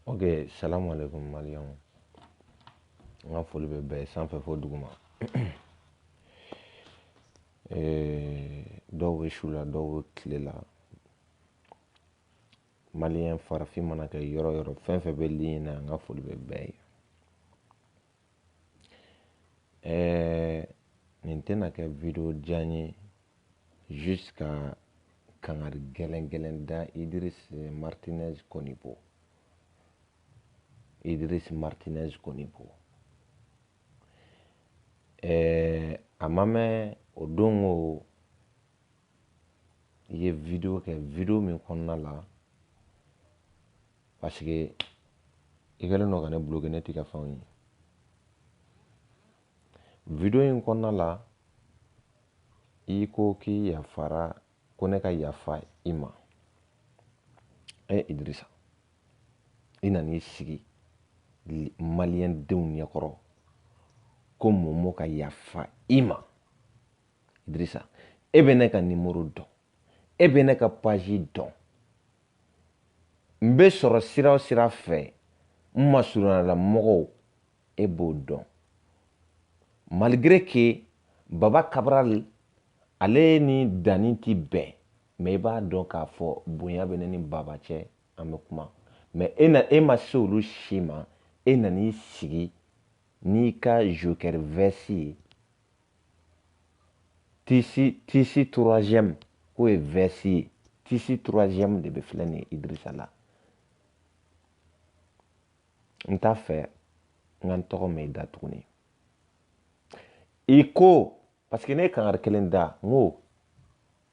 Ok, salam alaikum Malian. On a foli bɛ bɛɛ sanfɛ fo duguma. Dɔw bɛ su la dɔw bɛ tile la. Maliyɛn farafin mana kɛ yɔrɔ yɔrɔ fɛn fɛn bɛ ligne na n ka foli bɛ bɛɛ ye. Nin tɛna kɛ video jan ye juste ka kangari gɛlɛn da Idris Martinez Konibo. Idris Martinez Konibo. A ma mɛn o don o ye video kɛ video min kɔnɔna la parce que i kɛlen don ka ne bloquer ne t'i ka fɛnw ye. Video in kɔnɔna la i ko k'i yafara ko ne ka yafa i ma. Idrissa i nan'i sigi Maliyɛn denw ɲɛkɔrɔ ko Momo ka yafa i ma. Idrissa e bɛ ne ka numéro dɔn, e bɛ ne ka page dɔn, n bɛ sɔrɔ sira o sira fɛ n masurunyala mɔgɔw e b'o dɔn. Malgré que Baba Cabral ale ni Dani ti bɛn mais i b'a dɔn k'a fɔ bonya bɛ ne ni Baba cɛ an bɛ kuma mais e ma se olu si ma e nan'i sigi n'i ka Joker verse ye tisi troisième k'o ye verse ye tisi troisième de bɛ filɛ nin ye Idrissa la. N t'a fɛ n ka n tɔgɔ mɛn i da tuguni. I ko parce que ne ye kangari kelen da n ko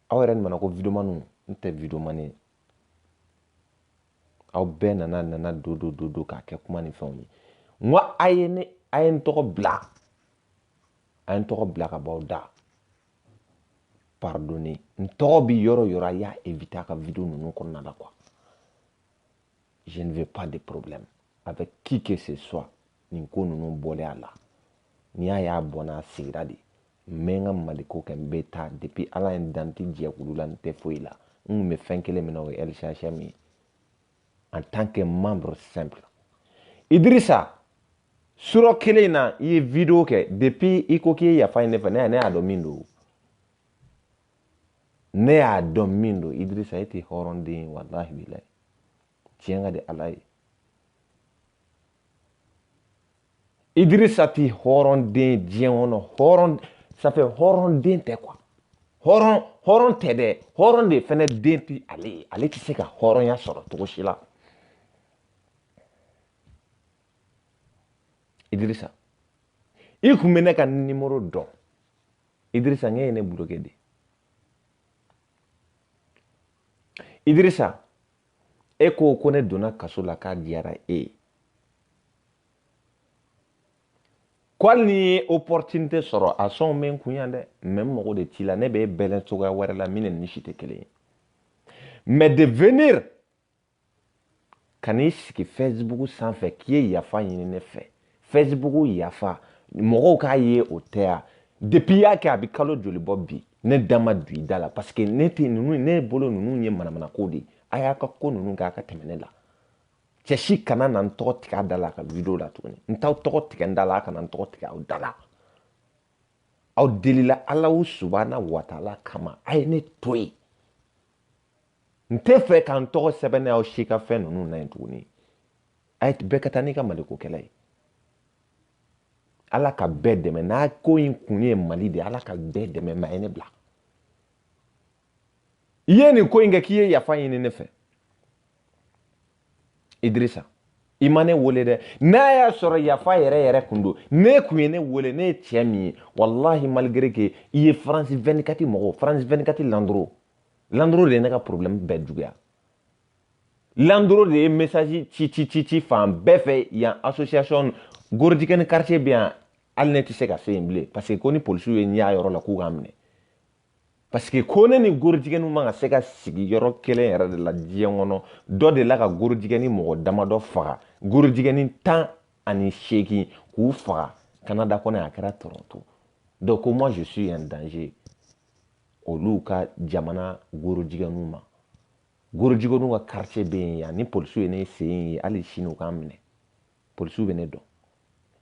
aw yɛrɛ mana ko videomaniw n tɛ videomani ye. Aw bɛɛ nana do k'a kɛ kuma ni fɛnw ye. N ko a ye n tɔgɔ bila ka bɔ aw da. Pardonnez. N tɔgɔ bi yɔrɔ yɔrɔ a y'a éviter a ka video ninnu kɔnɔna la quoi. Je ne veux pas de problème avec qui que ce soit nin ko ninnu bɔlen a la. N'i y'a bɔ n'a sigira de n bɛ n ka maliko kɛ n bɛ taa depuis ala ye n dan n tɛ jɛkulu la n tɛ foyi la n kun bɛ fɛn kelen min na o ye LCHM ye en tant que membre simple. Idrissa sura kelen in na i ye video kɛ depuis i ko k'i ye yafa ɲini ne fɛ ne y'a dɔn min don. Ne y'a dɔn min don Idrissa e tɛ hɔrɔnden ye walahi bilahi tiɲɛ ka di ala ye. Idrissa ti hɔrɔnden diɲɛ kɔnɔ hɔrɔn ça fait hɔrɔnden tɛ quoi. Hɔrɔn tɛ dɛ hɔrɔn de fɛnɛ den ti ale ye ale tɛ se ka hɔrɔnya sɔrɔ cogo si la. Idrissa i kun bɛ ne ka numéro dɔn Idrissa ɲɛ ye ne bloqué de. Idrissa e ko ne donna kaso la k'a diyara e ye. Ko hali n'i ye opportunité sɔrɔ a sɔn bɛ n kun yan dɛ mais n mago de t'i la ne bɛ e bɛlɛn cogoya wɛrɛ la min ni si tɛ kelen ye. Mais de venir ka n'i sigi Facebook sanfɛ k'i ye yafa ɲini ne fɛ Facebook yafa mɔgɔw k'a ye o tɛ ya depuis i y'a kɛ a bɛ kalo joli bɔ bi ne da ma don i da la parce que ne bolo ninnu ye manamana ko de a y'a ka ko ninnu kɛ a ka tɛmɛ ne la. Cɛ si kana na n tɔgɔ tigɛ a da la a ka video la tuguni n t'aw tɔgɔ tigɛ n da la a kana n tɔgɔ tigɛ aw da la. Aw delila Alahu subahana wa taala kama a ye ne to yen. N tɛ fɛ ka n tɔgɔ sɛbɛnɛ aw si ka fɛn ninnu na yen tuguni. A ye bɛɛ ka taa n'i ka maliko kɛlɛ ye. Ala ka bɛɛ dɛmɛ n'a ko in kun ye Mali de Ala ka bɛɛ dɛmɛ mais a ye ne bila. I ye nin ko in kɛ k'i ye yafa ɲini ne fɛ. Idrissa i ma ne wele dɛ n'a y'a sɔrɔ yafa yɛrɛ kun don ne kun ye ne wele ne ye cɛ min ye wallahi malgré que i ye France 24 mɔgɔw France 24 Landro de ye ne ka problème bɛɛ juguya. Landro de ye message ci fan bɛɛ fɛ yan association Gorodikɛni quartier bɛ yan hali ne tɛ se ka se yen bilen parce que ko ni polisiw ye n y'a yɔrɔ la k'u k'a minɛ. Parce que ko ne ni Gorodikɛni man ka se ka sigi yɔrɔ kelen yɛrɛ de la diɲɛ kɔnɔ dɔ de la ka Gorodikɛni mɔgɔ damadɔ faga Gorodikɛni 18 k'u faga Canada kɔnɔ a kɛra Toronto. Donc moi je suis un danger olu ka jamana Gorodikɛniw ma. Gorojigo n'u ka quartier bɛ yen yan ni polisiw ye ne sen ye hali sini u k'an minɛ polisiw bɛ ne dɔn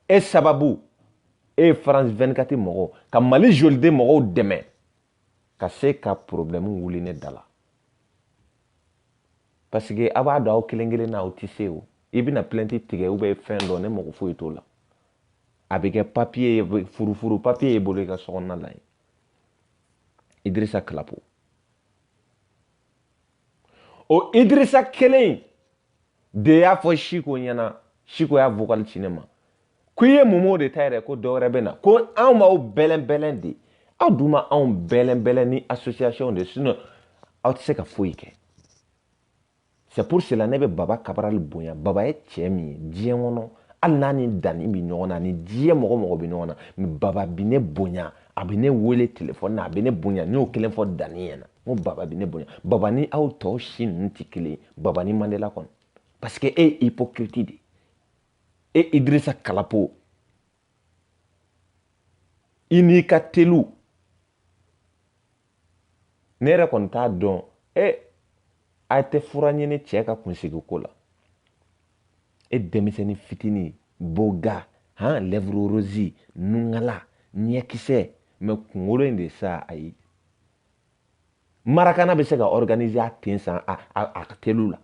e sababu e France 24 mɔgɔw ka Mali joliden mɔgɔw dɛmɛ ka se ka problème wuli ne da la parce que a b'a dɔn aw kelen kelen na aw tɛ se o i bɛna plainte tigɛ ou bien fɛn dɔ ne mɔgɔ foyi t'o la a bɛ kɛ papier ye furufuru papier ye bolo i ka sokɔnɔna la yen Idrissa Kalapo o Idrissa kelen de y'a fɔ Siko ɲɛna Siko y'a vocal ci ne ma ko i ye Momo de ta yɛrɛ ko dɔwɛrɛ bɛ na ko anw b'aw bɛlɛn de aw dun ma anw bɛlɛn ni association de sinon aw tɛ se ka foyi kɛ c'est pour cela ne bɛ Baba Kabarali bonya Baba ye cɛ min ye diɲɛ kɔnɔ hali n'a ni Dani bɛ ɲɔgɔn na ni diɲɛ mɔgɔ bɛ ɲɔgɔn na mais Baba bɛ ne bonya a bɛ ne wele téléphone na a bɛ ne bonya n y'o kelen fɔ Dani ɲɛna n ko Baba bɛ ne bonya Baba ni aw tɔw si ninnu tɛ kelen ye Baba ni Mandela kɔni parce que e ye hypocrite de e Idrissa Kalapo i n'i ka telu ne yɛrɛ kɔni t'a dɔn a tɛ fura ɲini cɛ ka kunsigi ko la e denmisɛnnin fitinin boga lèvre rose nungala ɲɛkisɛ mais kunkolo in de sa ayi marakana bɛ se ka organiser a ten san a ka telu la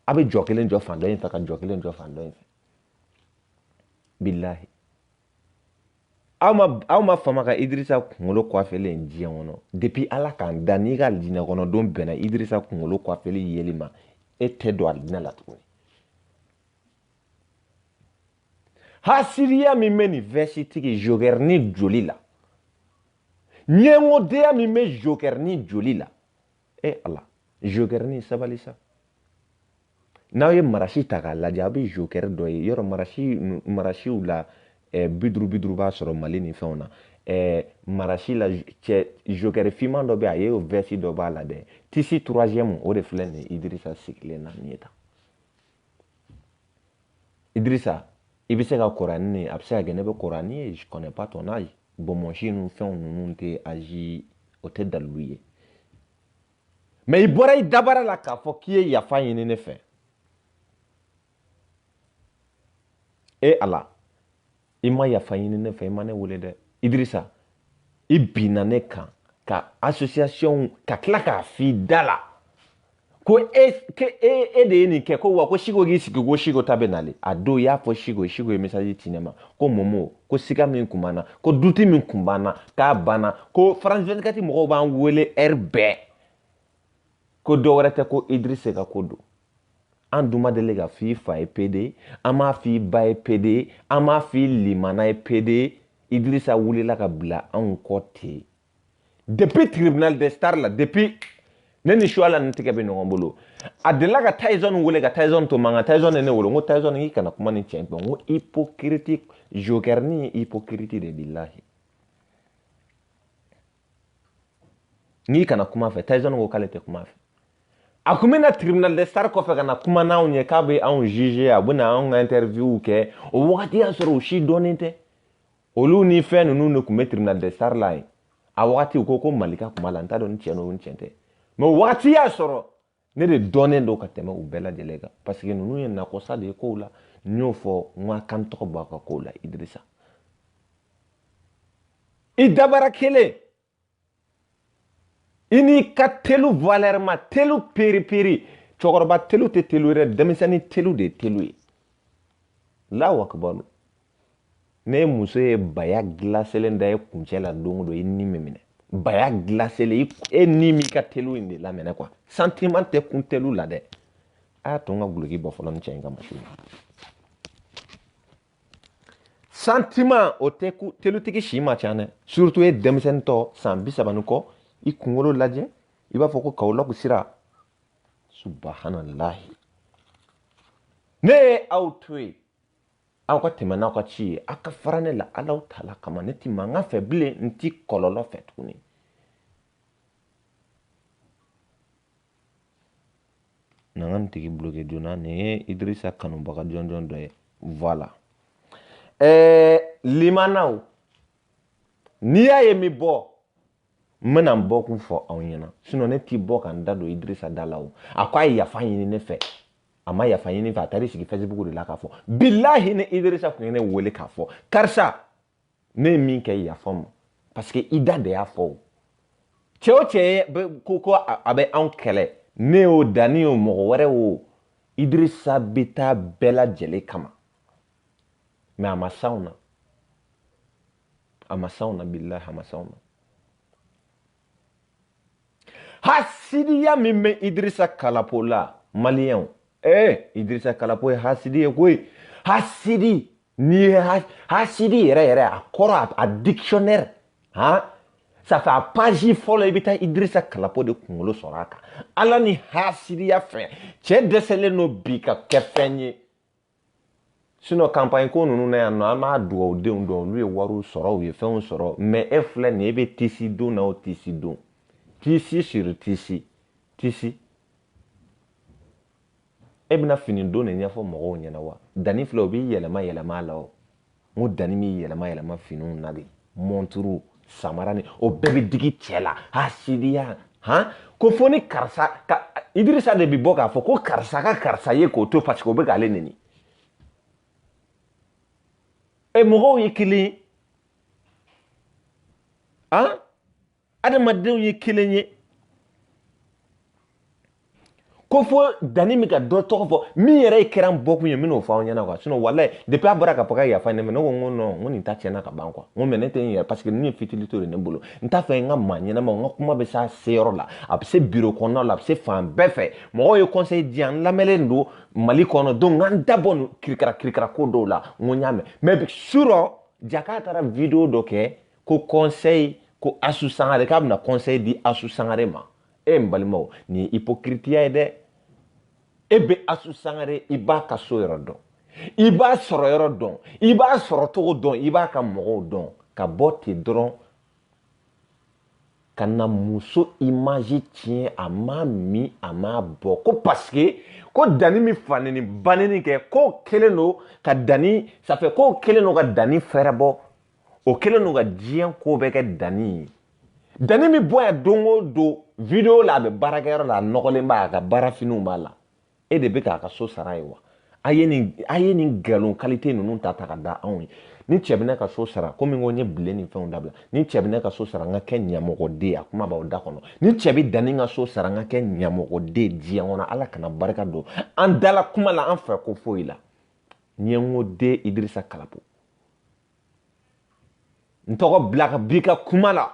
a bɛ jɔ kelen jɔ fan dɔ in fɛ ka jɔ kelen jɔ fan dɔ in fɛ billahi aw ma fama ka Idrissa kunkolo coiffelen diɲɛ kɔnɔ depuis ala k'an da n'i ka alijinɛ kɔnɔ don bɛnna Idrissa kunkolo coiffeli yeli ma e tɛ don alijinɛ la tuguni hasiriya min bɛ nin vɛsi tigi Jokɛrɛni joli la ɲɛngodenya min bɛ Jokɛrɛni joli la ala Jokɛrɛni sabali sa n'aw ye marasi ta k'a lajɛ aw bɛ Jokɛrɛ dɔ ye yɔrɔ marasiw la biduru b'a sɔrɔ Mali ni fɛnw na marasi la cɛ Jokɛrɛ finman dɔ bɛ a ye o vɛsi dɔ b'a la dɛ tisi 3e o de filɛ nin Idrissa sigilen na nin ye tan Idrissa i bɛ se ka Korani ni a bɛ se ka kɛ ne bɛ Korani ye je connais pas ton âge bonbonsi ninnu fɛnw ninnu tɛ âge o tɛ dalilu ye mais i bɔra i dabara la k'a fɔ k'i ye yafa ɲini ne fɛ ala i ma yafa ɲini ne fɛ i ma ne wele dɛ Idrissa i binna ne kan ka association ka tila k'a f'i da la ko e de ye nin kɛ ko wa ko Siko k'i sigi ko Siko ta bɛ nale a don i y'a fɔ Siko ye message ci ne ma ko Momo ko siga min kun b'an na ko duti min kun b'an na k'a banna ko France 24 mɔgɔw b'an wele heure bɛɛ ko dɔwɛrɛ tɛ ko Idrissa ka ko don an dun ma deli ka f'i fa ye PD an m'a f'i ba ye PD an m'a f'i limana ye PD Idrissa wulila ka bila anw kɔ ten depuis tribunal des stars la depuis ne ni Suala ni tigɛ bɛ ɲɔgɔn bolo a delila ka Tyson wele ka Tyson to mankan Tyson ye ne wele n ko Tyson k'i kana kuma ni cɛ n ko hypocrite Jokɛrɛni ye hypocrite de billahi n'i kana kuma fɛ Tyson ko k'ale tɛ kuma fɛ a kun bɛna tribunal des stars kɔfɛ ka na kuma n'anw ye k'a bɛ anw juger a bɛna anw ka interview kɛ o wagati y'a sɔrɔ o si dɔnnen tɛ olu ni fɛn ninnu de kun bɛ tribunal des stars la yen a wagati u ko Malika kun b'a la n t'a dɔn ni tiɲɛ don ni tiɲɛ tɛ mais o wagati y'a sɔrɔ ne de dɔnnen don ka tɛmɛ u bɛɛ lajɛlen kan parce que ninnu ye nakɔsa de ye kow la n y'o fɔ n ko a kan tɔgɔ bɔ a ka kow la Idrissa i dabara kelen i n'i ka telu valeur ma telu peri cɛkɔrɔba telu tɛ telu yɛrɛ denmisɛnnin telu de ye telu ye Allahu akibaru ne muso ye baya glacelen da e kuncɛ la don o don i ni bɛ minɛ baya glacelen e ni m'i ka telu in de lamɛnɛ quoi sentiment tɛ kun telu la dɛ a y'a to n ka guloki bɔ fɔlɔ ni cɛ in ka machine sentiment o tɛ telutigi si ma ca dɛ surtout e denmisɛnnin tɔ san 30 kɔ i kunkolo lajɛ i b'a fɔ ko Kawolaku sira subahanallahi ne ye aw to yen aw ka tɛmɛ n'aw ka ci ye aw ka fara ne la Alahu Taala kama ne ti mankan fɛ bilen n ti kɔlɔlɔ fɛ tuguni n'an ka nin tigi bloqué joona nin ye Idrissa kanubaga jɔnjɔn dɔ ye voilà limanaw n'i y'a ye min bɔ n bɛna n bɔ kun fɔ aw ɲɛna sinon ne t'i bɔ ka n da don Idrissa da la o a ko a ye yafa ɲini ne fɛ a ma yafa ɲini fɛ a taara sigi Facebook de la k'a fɔ bilahi ni Idrissa tun ye ne wele k'a fɔ karisa ne ye min kɛ yafa ma parce que i da de y'a fɔ o cɛ o cɛ ko a bɛ anw kɛlɛ ne y'o Dani y'o mɔgɔ wɛrɛ o Idrissa bɛ taa bɛɛ lajɛlen kama mais a ma s'anw na bilahi a ma s'anw na hasidiya min bɛ Idrissa Kalapo la maliyɛnw Idrissa Kalapo ye hasidi ye koyi hasidi ni ye hasidi yɛrɛ a kɔrɔ a dictionnaire ça fait a page fɔlɔ i bɛ taa Idrissa Kalapo de kunkolo sɔrɔ a kan ala ni hasidiya fɛ cɛ dɛsɛlen no bi ka kɛ fɛn ye sinon campagne ko ninnu na yan nɔ an b'a dugawu denw dɔn olu ye wariw sɔrɔ u ye fɛnw sɔrɔ mais e filɛ nin ye e bɛ tisi don na o tisi don tisi sur tisi e bɛna fini don de ɲɛfɔ mɔgɔw ɲɛna wa Dani filɛ o b'i yɛlɛma yɛlɛma a la o n ko Dani b'i yɛlɛma yɛlɛma finiw na de monturu samara ni o bɛɛ bɛ digi cɛ la hasidiya ko fo ni karisa Idrissa de bi bɔ k'a fɔ ko karisa ka karisa ye k'o to parce que o bɛ k'ale neni mɔgɔw ye kelen adamadenw ye kelen ye ko fo Dani min ka dɔ tɔgɔ fɔ min yɛrɛ ye kɛra n bɔkun ye n bɛn'o fɔ aw ɲɛna quoi sinon wallahi depuis a bɔra k'a fɔ k'a yafa ne ma ne ko non n ko nin ta tiɲɛna ka ban quoi n ko mais ne tɛ n yɛrɛ parce que nin ye fitili to de ne bolo n t'a fɛ n ka maa ɲɛnama n ka kuma bɛ s'a seyɔrɔ la a bɛ se bureau kɔnɔna la a bɛ se fan bɛɛ fɛ mɔgɔw ye conseil di yan n lamɛnlen don Mali kɔnɔ donc n ka n da bɔ nin kirikara ko dɔw la n ko n y'a mɛn mais surɔ Jaka taara video dɔ kɛ ko conseil ko Asu Sangare k'a bɛna conseil di Asu Sangare ma n balimaw nin ye hypocrite ye dɛ e bɛ Asu Sangare i b'a ka so yɔrɔ dɔn i b'a sɔrɔ yɔrɔ dɔn i b'a sɔrɔ cogo dɔn i b'a ka mɔgɔw dɔn ka bɔ ten dɔrɔn ka na muso image tiɲɛ a m'a min a m'a bɔ ko parce que ko Dani min faneni baneni kɛ k'o kelen don ka Dani ça fait k'o kelen don ka Dani fɛrɛ bɔ o kelen don ka diɲɛ ko bɛɛ kɛ Dani ye Dani min bɔ yan don o don video la a bɛ baarakɛyɔrɔ la a nɔgɔlen b'a a ka baarafiniw b'a la e de bɛ k'a ka so sara ye wa a ye nin nkalon qualité ninnu ta ka da anw ye ni cɛ bɛ ne ka so sara komi n ko n ye bilen ni fɛnw dabila ni cɛ bɛ ne ka so sara n ka kɛ ɲɛmɔgɔden ye a kuma b'aw da kɔnɔ ni cɛ bɛ Dani ka so sara n ka kɛ ɲɛmɔgɔden diɲɛ kɔnɔ ala kana barika don an dala kuma la an fɛ ko foyi la n ye n ko den Idrissa Kalapo n tɔgɔ bila ka bi ka kuma la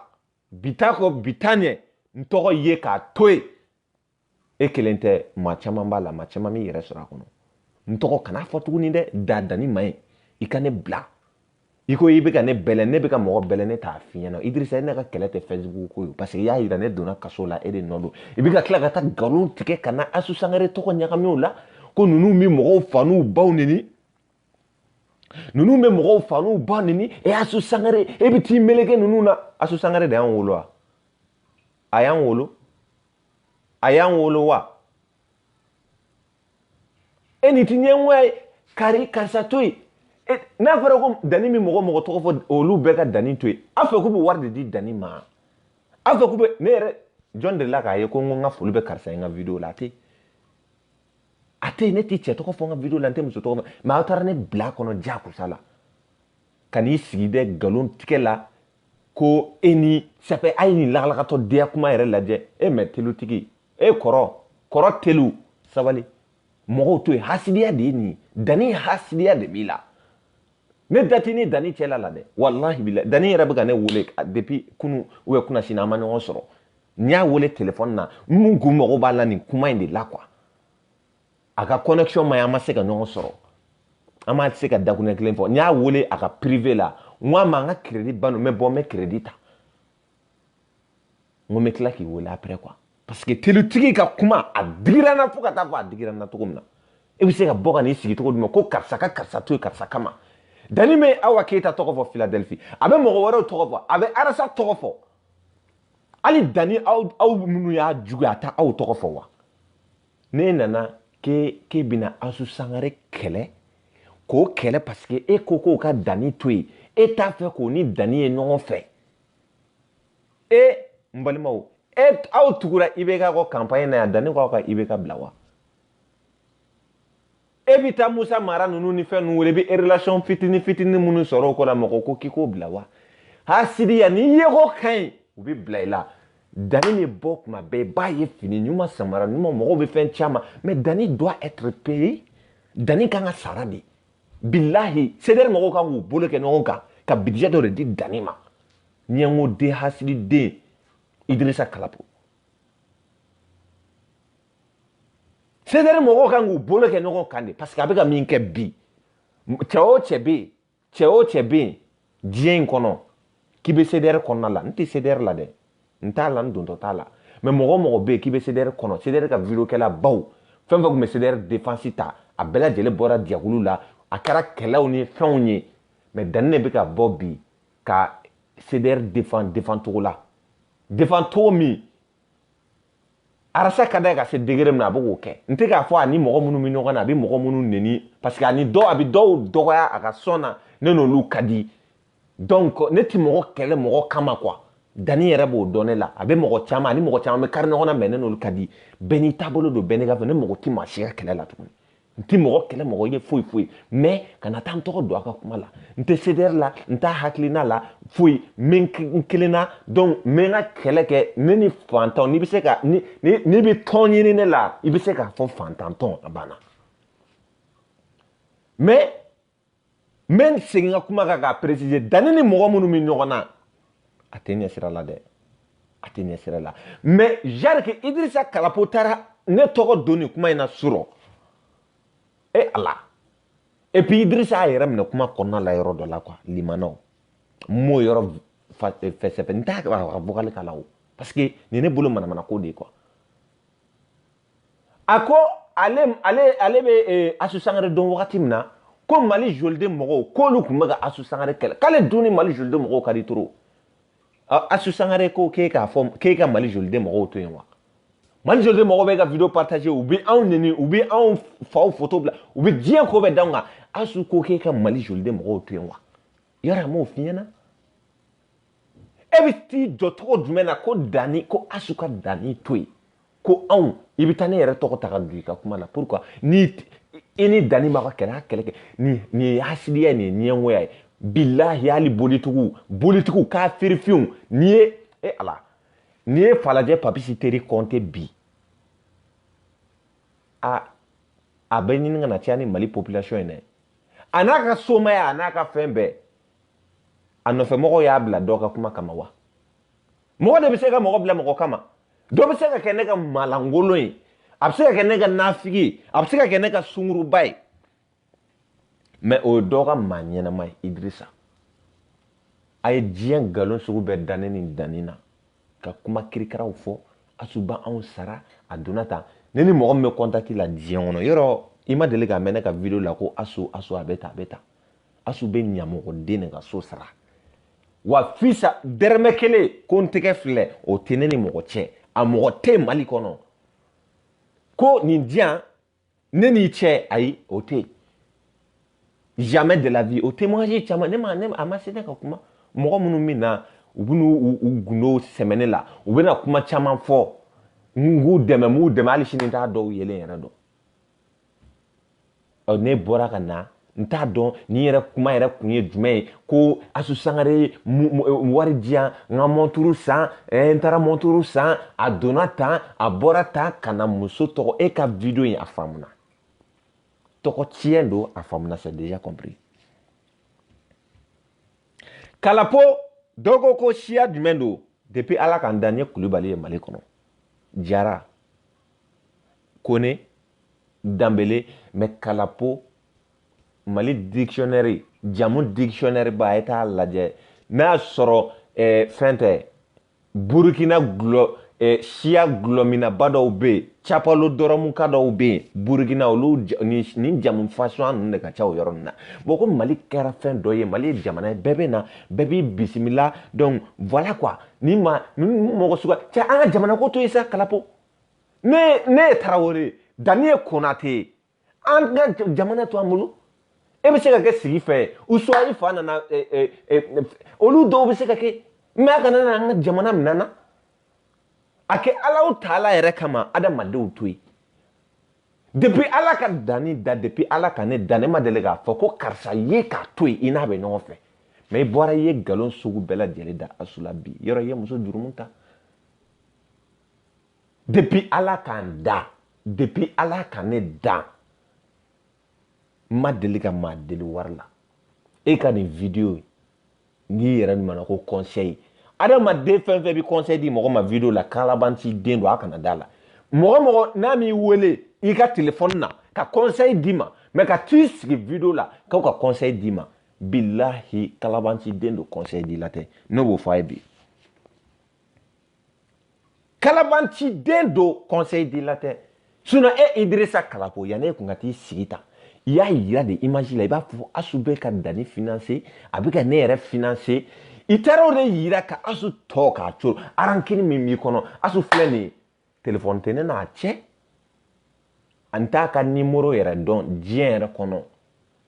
bi ta kɔ bi ta ɲɛ n tɔgɔ ye k'a to yen e kelen tɛ maa caman b'a la maa caman b'i yɛrɛ sɔrɔ a kɔnɔ n tɔgɔ kana fɔ tuguni dɛ Dani ma ɲi i ka ne bila i ko i bɛ ka ne bɛlɛn ne bɛ ka mɔgɔ bɛlɛn ne t'a f'i ɲɛna Idrissa ne ka kɛlɛ tɛ Facebook ko ye parce que i y'a jira ne donna kaso la e de nɔ don i bɛ ka tila ka taa nkalon tigɛ ka na Asu Sangare tɔgɔ ɲagami o la ko ninnu bɛ mɔgɔw fa n'u baw neni ninnu bɛ mɔgɔw fa n'u baw neni Asu Sangare e bɛ t'i meleke ninnu na Asu Sangare de y'an wolo wa a y'an wolo a y'an wolo wa e ni ti ɲɛngoya kari karisa to yen n'a fɔra ko Dani min mɔgɔ tɔgɔ fɔ olu bɛɛ ka Dani to yen a fɛ k'u bɛ wari de di Dani ma a fɛ k'u bɛ ne yɛrɛ jɔn delila k'a ye ko n ka foli bɛ karisa ye n ka video la a tɛ yen ne tɛ cɛ tɔgɔ fɔ n ka video la n tɛ muso tɔgɔ fɔ mais aw taara ne bila a kɔnɔ diyagosa la ka n'i sigi dɛ nkalon tigɛ la ko e ni ça fait a ye nin lakalakatɔ diya kuma yɛrɛ lajɛ mais telutigi kɔrɔ telu sabali mɔgɔw to yen hasidiya de ye nin ye Dani hasidiya de b'i la ne dati ni Dani cɛla la dɛ wallahi billahi Dani yɛrɛ bɛ ka ne wele depuis kunu ou bien kunasini an ma ɲɔgɔn sɔrɔ n y'a wele téléphone na mun kun mɔgɔ b'a la nin kuma in de la quoi a ka connexion ma ɲi an ma se ka ɲɔgɔn sɔrɔ an ma se ka dakuruɲɛ kelen fɔ n y'a wele a ka privé la n ko a ma n ka crédit ban n bɛ bɔ n bɛ crédit ta n ko n bɛ tila k'i wele après quoi parce que telutigi ka kuma a digira n na fo ka taa fɔ a digira n na cogo min na e bɛ se ka bɔ ka n'i sigi cogo jumɛn ko karisa ka karisa to yen karisa kama Dani bɛ Awa Keyita tɔgɔ fɔ Philadelphie a bɛ mɔgɔ wɛrɛw tɔgɔ fɔ a bɛ Arasa tɔgɔ fɔ hali Dani aw minnu y'a juguya a t'a aw tɔgɔ fɔ wa ne nana k'e bɛna Asu Sangare kɛlɛ k'o kɛlɛ parce que e ko k'o ka Dani to yen e t'a fɛ k'o ni Dani ye ɲɔgɔn fɛ n balimaw aw tugura IBK ko campagne na yan Dani ko ka IBK bila wa e bi taa Musa Mara ninnu ni fɛn ninnu wele bi relation fitini minnu sɔrɔ o ko la mɔgɔ ko k'i k'o bila wa hasidiya ni ye ko ka ɲi u bɛ bila i la Dani ni bɔ kuma bɛɛ i b'a ye fini ɲuman samara ɲuman mɔgɔw bɛ fɛn caman mais Dani doit être payé Dani kan ka sara de bilahi CDR mɔgɔw kan k'u bolo kɛ ɲɔgɔn kan ka budget dɔ de di Dani ma ɲɛngoden hasididen Idrissa Kalapo CDR mɔgɔw kan k'u bolo kɛ ɲɔgɔn kan de parce que a bɛ ka min kɛ bi cɛ o cɛ bɛ yen diɲɛ in kɔnɔ k'i bɛ CDR kɔnɔna la n tɛ CDR la dɛ n t'a la n dontɔ t'a la mais mɔgɔ bɛ yen k'i bɛ CDR kɔnɔ CDR ka vidéo kɛla baw fɛn fɛn tun bɛ CDR défense ta a bɛɛ lajɛlen bɔra diakulu la a kɛra kɛlɛw ni fɛnw ye mais Dani de bɛ ka bɔ bi ka CDR défend cogo la défend cogo min arasa ka da ka se degré min na a bɛ k'o kɛ n tɛ k'a fɔ a ni mɔgɔ minnu bɛ ɲɔgɔn na a bɛ mɔgɔ minnu neni parce que a bɛ dɔw dɔgɔya a ka sɔn na ne n'olu ka di donc ne tɛ mɔgɔ kɛlɛ mɔgɔ kama quoi Dani yɛrɛ b'o dɔn ne la a bɛ mɔgɔ caman ani mɔgɔ caman bɛ kari ɲɔgɔn na mais ne n'olu ka di bɛɛ n'i taabolo don bɛɛ n'i ka fɛn ne mɔgɔ tɛ maa si ka kɛlɛ la tuguni n tɛ mɔgɔ kɛlɛ mɔgɔ ye foyi mais kana taa n tɔgɔ don a ka kuma la n tɛ CDR la n t'a hakilina la foyi n kelen na donc n bɛ n ka kɛlɛ kɛ ne ni fantanw n'i bɛ se ka n'i bɛ tɔn ɲini ne la i bɛ se k'a fɔ fantantɔn a banna mais n bɛ segin ka kuma kan k'a préciser Dani ni mɔgɔ minnu bɛ ɲɔgɔn na a tɛ ɲɛ sira la dɛ a tɛ ɲɛ sira la mais genre que Idrissa Kalapo taara ne tɔgɔ don nin kuma in na surɔ ala et puis Idrissa a yɛrɛ minɛ kuma kɔnɔna la yɔrɔ dɔ la quoi limanaw m'o yɔrɔ fɛsɛfɛ n t'a ka vocal k'a la o parce que nin ne bolo manamana ko de quoi a ko ale bɛ Asu Sangare dɔn wagati min na ko Mali joliden mɔgɔw k'olu tun bɛ ka Asu Sangare kɛlɛ k'ale dun ni Mali joliden mɔgɔw ka di trop Asu Sangare ko k'e ka Mali joliden mɔgɔw to yen wa Mali joliden mɔgɔw bɛ ka vidéo partager u bɛ anw neni u bɛ anw faw photo bila u bɛ diɲɛ ko bɛɛ d'anw kan Asu ko k'e ka Mali joliden mɔgɔw to yen wa yɔrɔ a m'o f'i ɲɛna e bɛ t'i jɔ tɔgɔ jumɛn na ko Dani ko Asu ka Dani to yen ko anw i bɛ taa ne yɛrɛ tɔgɔ ta ka don i ka kuma la pourquoi ni i ni Dani ma ka kɛlɛ kɛ nin ye hasidiya nin ye ɲɛngoya ye bilahi hali bolitigiw k'a firifinw ni ye ala ni ye Falajɛ Papisi teri Kɔnte bi a bɛ ɲini ka na caya ni Mali population in dɛ a n'a ka somaya a n'a ka fɛn bɛɛ a nɔfɛmɔgɔw y'a bila dɔ ka kuma kama wa mɔgɔ de bɛ se ka mɔgɔ bila mɔgɔ kama dɔ bɛ se ka kɛ ne ka malangolo ye a bɛ se ka kɛ ne ka nafigi ye a bɛ se ka kɛ ne ka sunguruba ye mais o ye dɔ ka maa ɲɛnama ye Idrissa a ye diɲɛ nkalon sugu bɛɛ da ne ni Dani na ka kuma kirikaraw fɔ Asu ba anw sara a donna tan ne ni mɔgɔ min bɛ contact la diɲɛ kɔnɔ yɔrɔ i ma deli k'a mɛn ne ka vidéo la ko Asu a bɛ tan Asu bɛ ɲamɔgɔden de ka so sara wa fisa dɛrɛmɛ kelen ko n tɛgɛ filɛ o tɛ ne ni mɔgɔ cɛ a mɔgɔ tɛ Mali kɔnɔ ko nin diyan ne n'i cɛ ayi o tɛ jamais de la vie o témoignage caman a ma se ne ka kuma mɔgɔ minnu bɛ na u bɛ n'u gundo sɛmɛ ne la u bɛ na kuma caman fɔ n k'u dɛmɛ hali sini n t'a dɔw yelen yɛrɛ dɔn ne bɔra ka na n t'a dɔn nin yɛrɛ kuma yɛrɛ kun ye jumɛn ye ko Asu Sangare wari diyan n ka monturu san n taara monturu san a donna tan a bɔra tan ka na muso tɔgɔ e ka vidéo in a faamuna tɔgɔ tiɲɛ don a faamuna c'est déjà compris Kalapo dɔw ko siya jumɛn don depuis Ala k'an da n ye Kulibali ye Mali kɔnɔ Jara Kone Danbele mais Kalapo Mali dictionnaire jamu dictionnaire ba a ye t'a lajɛ n'a y'a sɔrɔ fɛn tɛ Burukina siya gulɔminaba dɔw bɛ yen Capalo dɔrɔmuka dɔw bɛ yen Burukina olu ni jamu fasuguya ninnu de ka ca o yɔrɔ ninnu na bon ko Mali kɛra fɛn dɔ ye Mali ye jamana ye bɛɛ bɛ na bɛɛ b'i bisimila donc voilà quoi ni mɔgɔ suguya cɛ an ka jamana ko to yen sa Kalapo ne ye Tarawele Dani ye Konate ye an ka jamana to an bolo e bɛ se ka kɛ sigi fɛ ou soit i fa nana olu dɔw bɛ se ka kɛ mais a kana na an ka jamana minɛ na ake ala taala yɛrɛ kama adamadenw to yen depuis ala ka danni da depuis ala ka ne da ne ma deli k'a fɔ ko karisa ye k'a to yen i n'a bɛ ɲɔgɔn fɛ mais i bɔra i ye nkalon sugu bɛɛ lajɛlen da Asu la bi yɔrɔ i ye muso jurumu ta depuis ala k'an da depuis ala ka ne da ma deli ka maa deli wari la e ka nin video n'i yɛrɛ ɲuman ko conseil adamaden fɛn fɛn bɛ conseil di mɔgɔ ma video la kalabanci den don a kana da la mɔgɔ n'a m'i wele i ka téléphone na ka conseil di ma mais ka t'i sigi video la k'aw ka conseil di ma billahi kalabanci den don conseil di la tɛ ne b'o fɔ a ye bi kalabanci den don conseil di la tɛ sinon e Idrissa Kalapo yanni e kun ka t'i sigi ta i y'a yira de image la i b'a fɔ Asu bɛ ka danni financer a bɛ ka ne yɛrɛ financer i taara o de yira ka Asu tɔ k'a co arankini min b'i kɔnɔ Asu filɛ nin ye téléphone tɛ ne n'a cɛ an t'a ka numéro yɛrɛ dɔn diɲɛ yɛrɛ kɔnɔ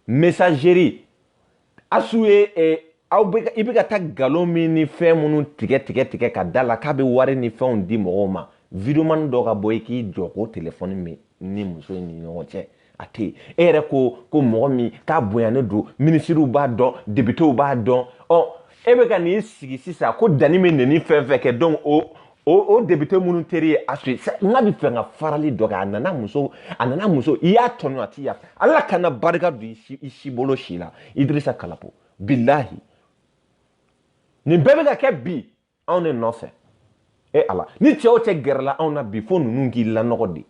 messagerie Asu ye i bɛ ka taa nkalon min ni fɛn minnu tigɛ ka da la k'a bɛ wari ni fɛnw di mɔgɔw ma videoman dɔ ka bɔ i k'i jɔ k'o téléphone min ni muso in ni ɲɔgɔn cɛ a tɛ yen e yɛrɛ ko mɔgɔ min k'a bonyanen don minisiriw b'a dɔn députéw b'a dɔn e bɛ ka n'i sigi sisan ko danni bɛ neni fɛn fɛn kɛ donc o député minnu teri ye Asu ye n'a bɛ fɛ ka farali dɔ kɛ a nana muso i y'a tɔɲɔ a t'i yafa ala kana barika don i si bolo si la Idrissa Kalapo billahi nin bɛɛ bɛ ka kɛ bi anw de nɔfɛ e ala ni cɛ o cɛ gɛrɛla anw na bi fo ninnu k'i lanɔgɔ de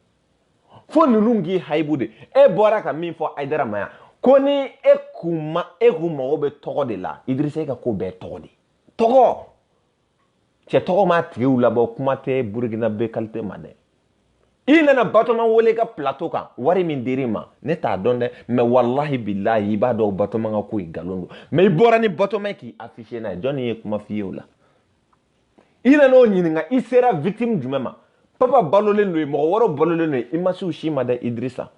fo ninnu k'i hayibu de e bɔra ka min fɔ Aidara ma yan ko ni e kun mago bɛ tɔgɔ de la Idrissa e ka ko bɛɛ tɔgɔ de tɔgɔ cɛ tɔgɔ m'a tigiw labɔ kuma tɛ Burukina bɛ qualité ma dɛ i nana Batoma wele ka plateau kan wari min dir'i ma ne t'a dɔn dɛ mais wallahi billahi i b'a dɔn Batoma ka ko in nkalon don mais i bɔra ni Batoma k'i affiché n'a ye jɔnni ye kuma f'i ye o la i nana o ɲininka i sera victime jumɛn ma papa balolen don mɔgɔ wɛrɛw balolen don i ma s'u si ma dɛ Idrissa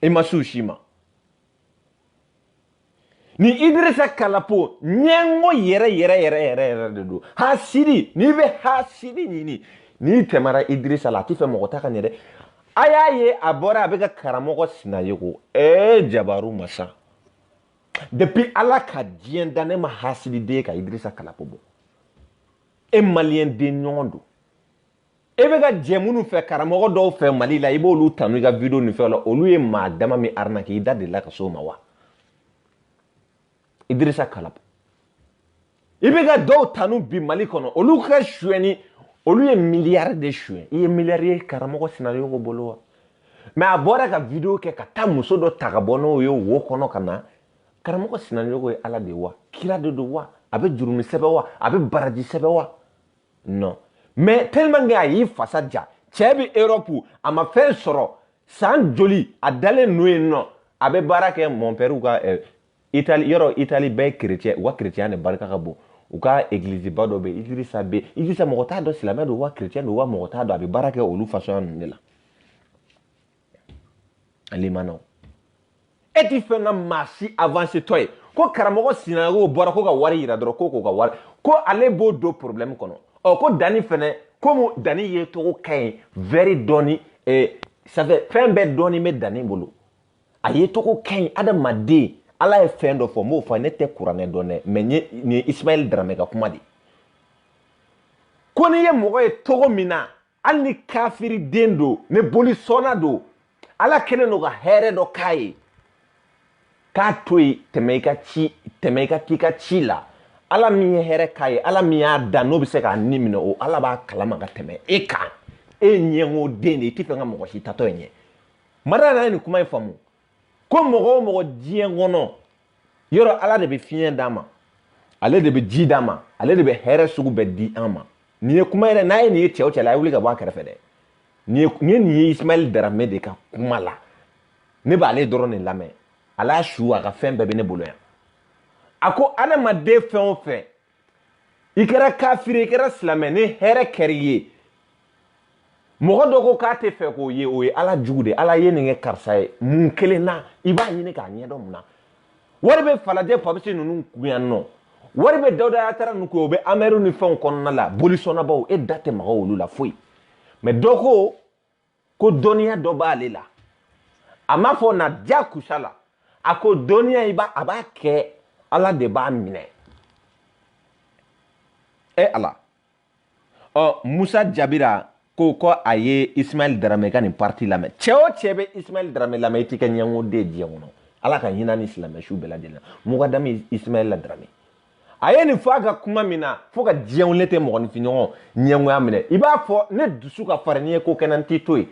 i ma s'u si ma ni Idrissa Kalapo ɲɛngo yɛrɛ de don hasidi n'i bɛ hasidi ɲini n'i tɛmɛra Idrissa la a t'i fɛ mɔgɔ ta ka ɲɛ dɛ a y'a ye a bɔra a bɛ ka karamɔgɔ Sinaye ko jabaru masa depuis ala ka diɲɛ da ne ma hasidi den ka Idrissa Kalapo bɔ e maliyɛn den ɲɔgɔn don e bɛ ka jɛ minnu fɛ karamɔgɔ dɔw fɛ Mali la i b'olu tanu i ka video ni fɛn la olu ye maa dama min arnaque i da delila ka s'o ma wa Idrissa Kalapo i bɛ ka dɔw tanu bi Mali kɔnɔ olu ka suyɛni olu ye miliyari de suyɛn i ye miliyari ye karamɔgɔ Sinaye ko bolo wa mais a bɔra ka video kɛ ka taa muso dɔ ta ka bɔ n'o ye wo kɔnɔ ka na karamɔgɔ Sinaye ko ye ala de wa kira de don wa a bɛ jurumi sɛbɛn wa a bɛ baraji sɛbɛn wa non mais tellement que a y'i fasa ja cɛ bɛ Europe a ma fɛn sɔrɔ san joli a dalen n'o ye nɔ a bɛ baara kɛ mon père ka Italie yɔrɔ Italie bɛɛ ye chrétien u ka chrétien de barika ka bon u ka église ba dɔ bɛ Idrissa bɛ Idrissa mɔgɔ t'a dɔn silamɛ don wa chrétien don wa mɔgɔ t'a dɔn a bɛ baara kɛ olu façon ninnu de la alimanaw e ti fɛn ka maa si avancé tɔ ye ko karamɔgɔ Sinaye ko bɔra ko ka wari yira dɔrɔn ko k'o ka wari ko ale b'o don problème kɔnɔ ko danni fɛnɛ komi danni ye tɔgɔ ka ɲi very dɔɔni ça fait fɛn bɛɛ dɔɔni bɛ danni bolo a ye tɔgɔ ka ɲi adamaden ala ye fɛn dɔ fɔ n b'o fɔ ne tɛ kuranɛ dɔn dɛ mais nin ye Ismaël Dramé ka kuma de ko n'i ye mɔgɔ ye tɔgɔ min na hali ni kafiri den don ni boli sɔnna don ala kɛlen don ka hɛrɛ dɔ k'a ye k'a to yen tɛmɛ i ka k'i ka ci la ala min ye hɛrɛ k'a ye ala min y'a da n'o bɛ se k'a ni minɛ o ala b'a kalama ka tɛmɛ e kan e ɲɛngo den de i tɛ fɛ ka mɔgɔ si tatɔ ye ɲɛ Mariama ye nin kuma in faamu ko mɔgɔ o mɔgɔ diɲɛ kɔnɔ yɔrɔ ala de bɛ fiɲɛ d'a ma ale de bɛ ji d'a ma ale de bɛ hɛrɛ sugu bɛɛ di an ma nin ye kuma yɛrɛ n'a ye nin ye cɛ o cɛ la a ye wuli ka bɔ a kɛrɛfɛ dɛ nin ye nin ye Ismaël Dramé de ka kuma la ne b'ale dɔrɔn de lamɛn ala su a ka fɛn bɛɛ bɛ ne bolo yan a ko adamaden fɛn o fɛn i kɛra kafiri i kɛra silamɛ ni hɛrɛ kɛr'i ye mɔgɔ dɔ ko k'a tɛ fɛ k'o ye o ye ala jugu de ala ye nin kɛ karisa ye mun kelen na i b'a ɲini k'a ɲɛdɔn mun na wari bɛ falajɛ papisi ninnu kun yan nɔ wari bɛ Dawuda ya taara ninnu ko o bɛ Amérique ni fɛnw kɔnɔna la bolisɔnnabaw e da tɛ maga olu la foyi mais dɔ ko dɔnniya dɔ b'ale la a m'a fɔ na diyagosa la a ko dɔnniya a b'a kɛ Ala de b'a minɛ Ala Musa Jabira ko a ye Ismaël Dramé ka nin parti lamɛn cɛ o cɛ bɛ Ismaël Dramé lamɛn i tɛ kɛ ɲɛngoden diɲɛ kɔnɔ Ala ka hinɛ ni silamɛsu bɛɛ lajɛlen na mɔgɔdami Ismaël Dramé a ye nin fɔ a ka kuma min na fo ka diɲɛwele tɛ mɔgɔninfinɲɔgɔn ɲɛngoya minɛ i b'a fɔ ne dusu ka farin n'i ye ko kɛnɛ n t'i to yen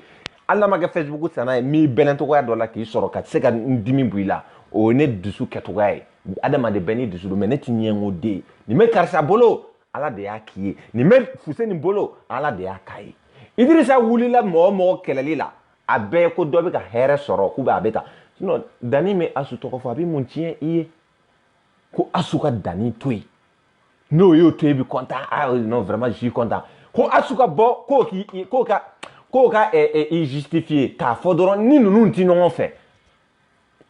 Ala ma kɛ Facebook sanna ye min bɛlɛn tɔgɔya dɔ la k'i sɔrɔ ka se ka n dimi bɔ i la o ye ne dusu kɛtɔgɔya ye adamaden bɛɛ n'i dusu don mais ne tɛ ɲɛngoden nin bɛ karisa bolo Ala de y'a k'i ye nin bɛ Fuseni bolo Ala de y'a k'a ye Idrissa wulila mɔgɔ o mɔgɔ kɛlɛli la a bɛɛ ye ko dɔ bɛ ka hɛrɛ sɔrɔ k'u bɛ a bɛ ta sinon Dani bɛ Asu tɔgɔ fɔ a bɛ mun tiɲɛ i ye ko Asu ka Dani to yen n'o y'o to yen i bɛ content non vraiment je suis content ko Asu ka bɔ k'o ka i justifier k'a fɔ dɔrɔn ni ninnu tɛ ɲɔgɔn fɛ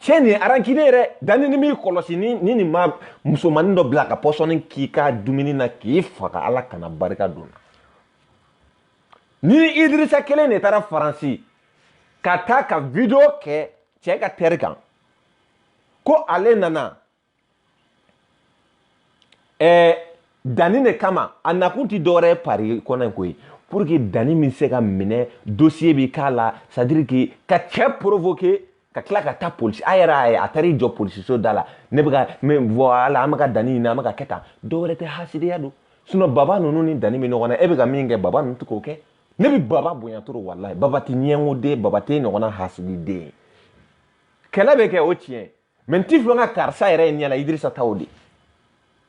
cɛ nin ye arankine yɛrɛ Dani ni m'i kɔlɔsi ni nin ma musomanin dɔ bila ka pɔsɔni k'i ka dumuni na k'i faga Ala kana barika don na ni Idrissa kelen de taara Faransi ka taa ka video kɛ cɛ ka terre kan ko ale nana Dani de kama a nakun tɛ dɔwɛrɛ ye Paris kɔnɔ in koyi pour que Dani min se ka minɛ dossier bi k'a la c'est à dire que ka cɛ provoquer ka tila ka taa polisi a yɛrɛ a taara i jɔ polisiso da la ne bɛ ka voilà an bɛ ka Dani ɲini an bɛ ka kɛ tan dɔwɛrɛ tɛ hasidiya don sinon baba ninnu ni Dani bɛ ɲɔgɔn na e bɛ ka min kɛ baba ninnu tɛ k'o kɛ ne bɛ baba bonya trop wallahi baba tɛ ɲɛngoden baba tɛ ɲɔgɔn na hasididen kɛlɛ bɛ kɛ o tiɲɛ mais n t'i fɛ n ka karisa yɛrɛ ye ɲɛ la Idrissa taw de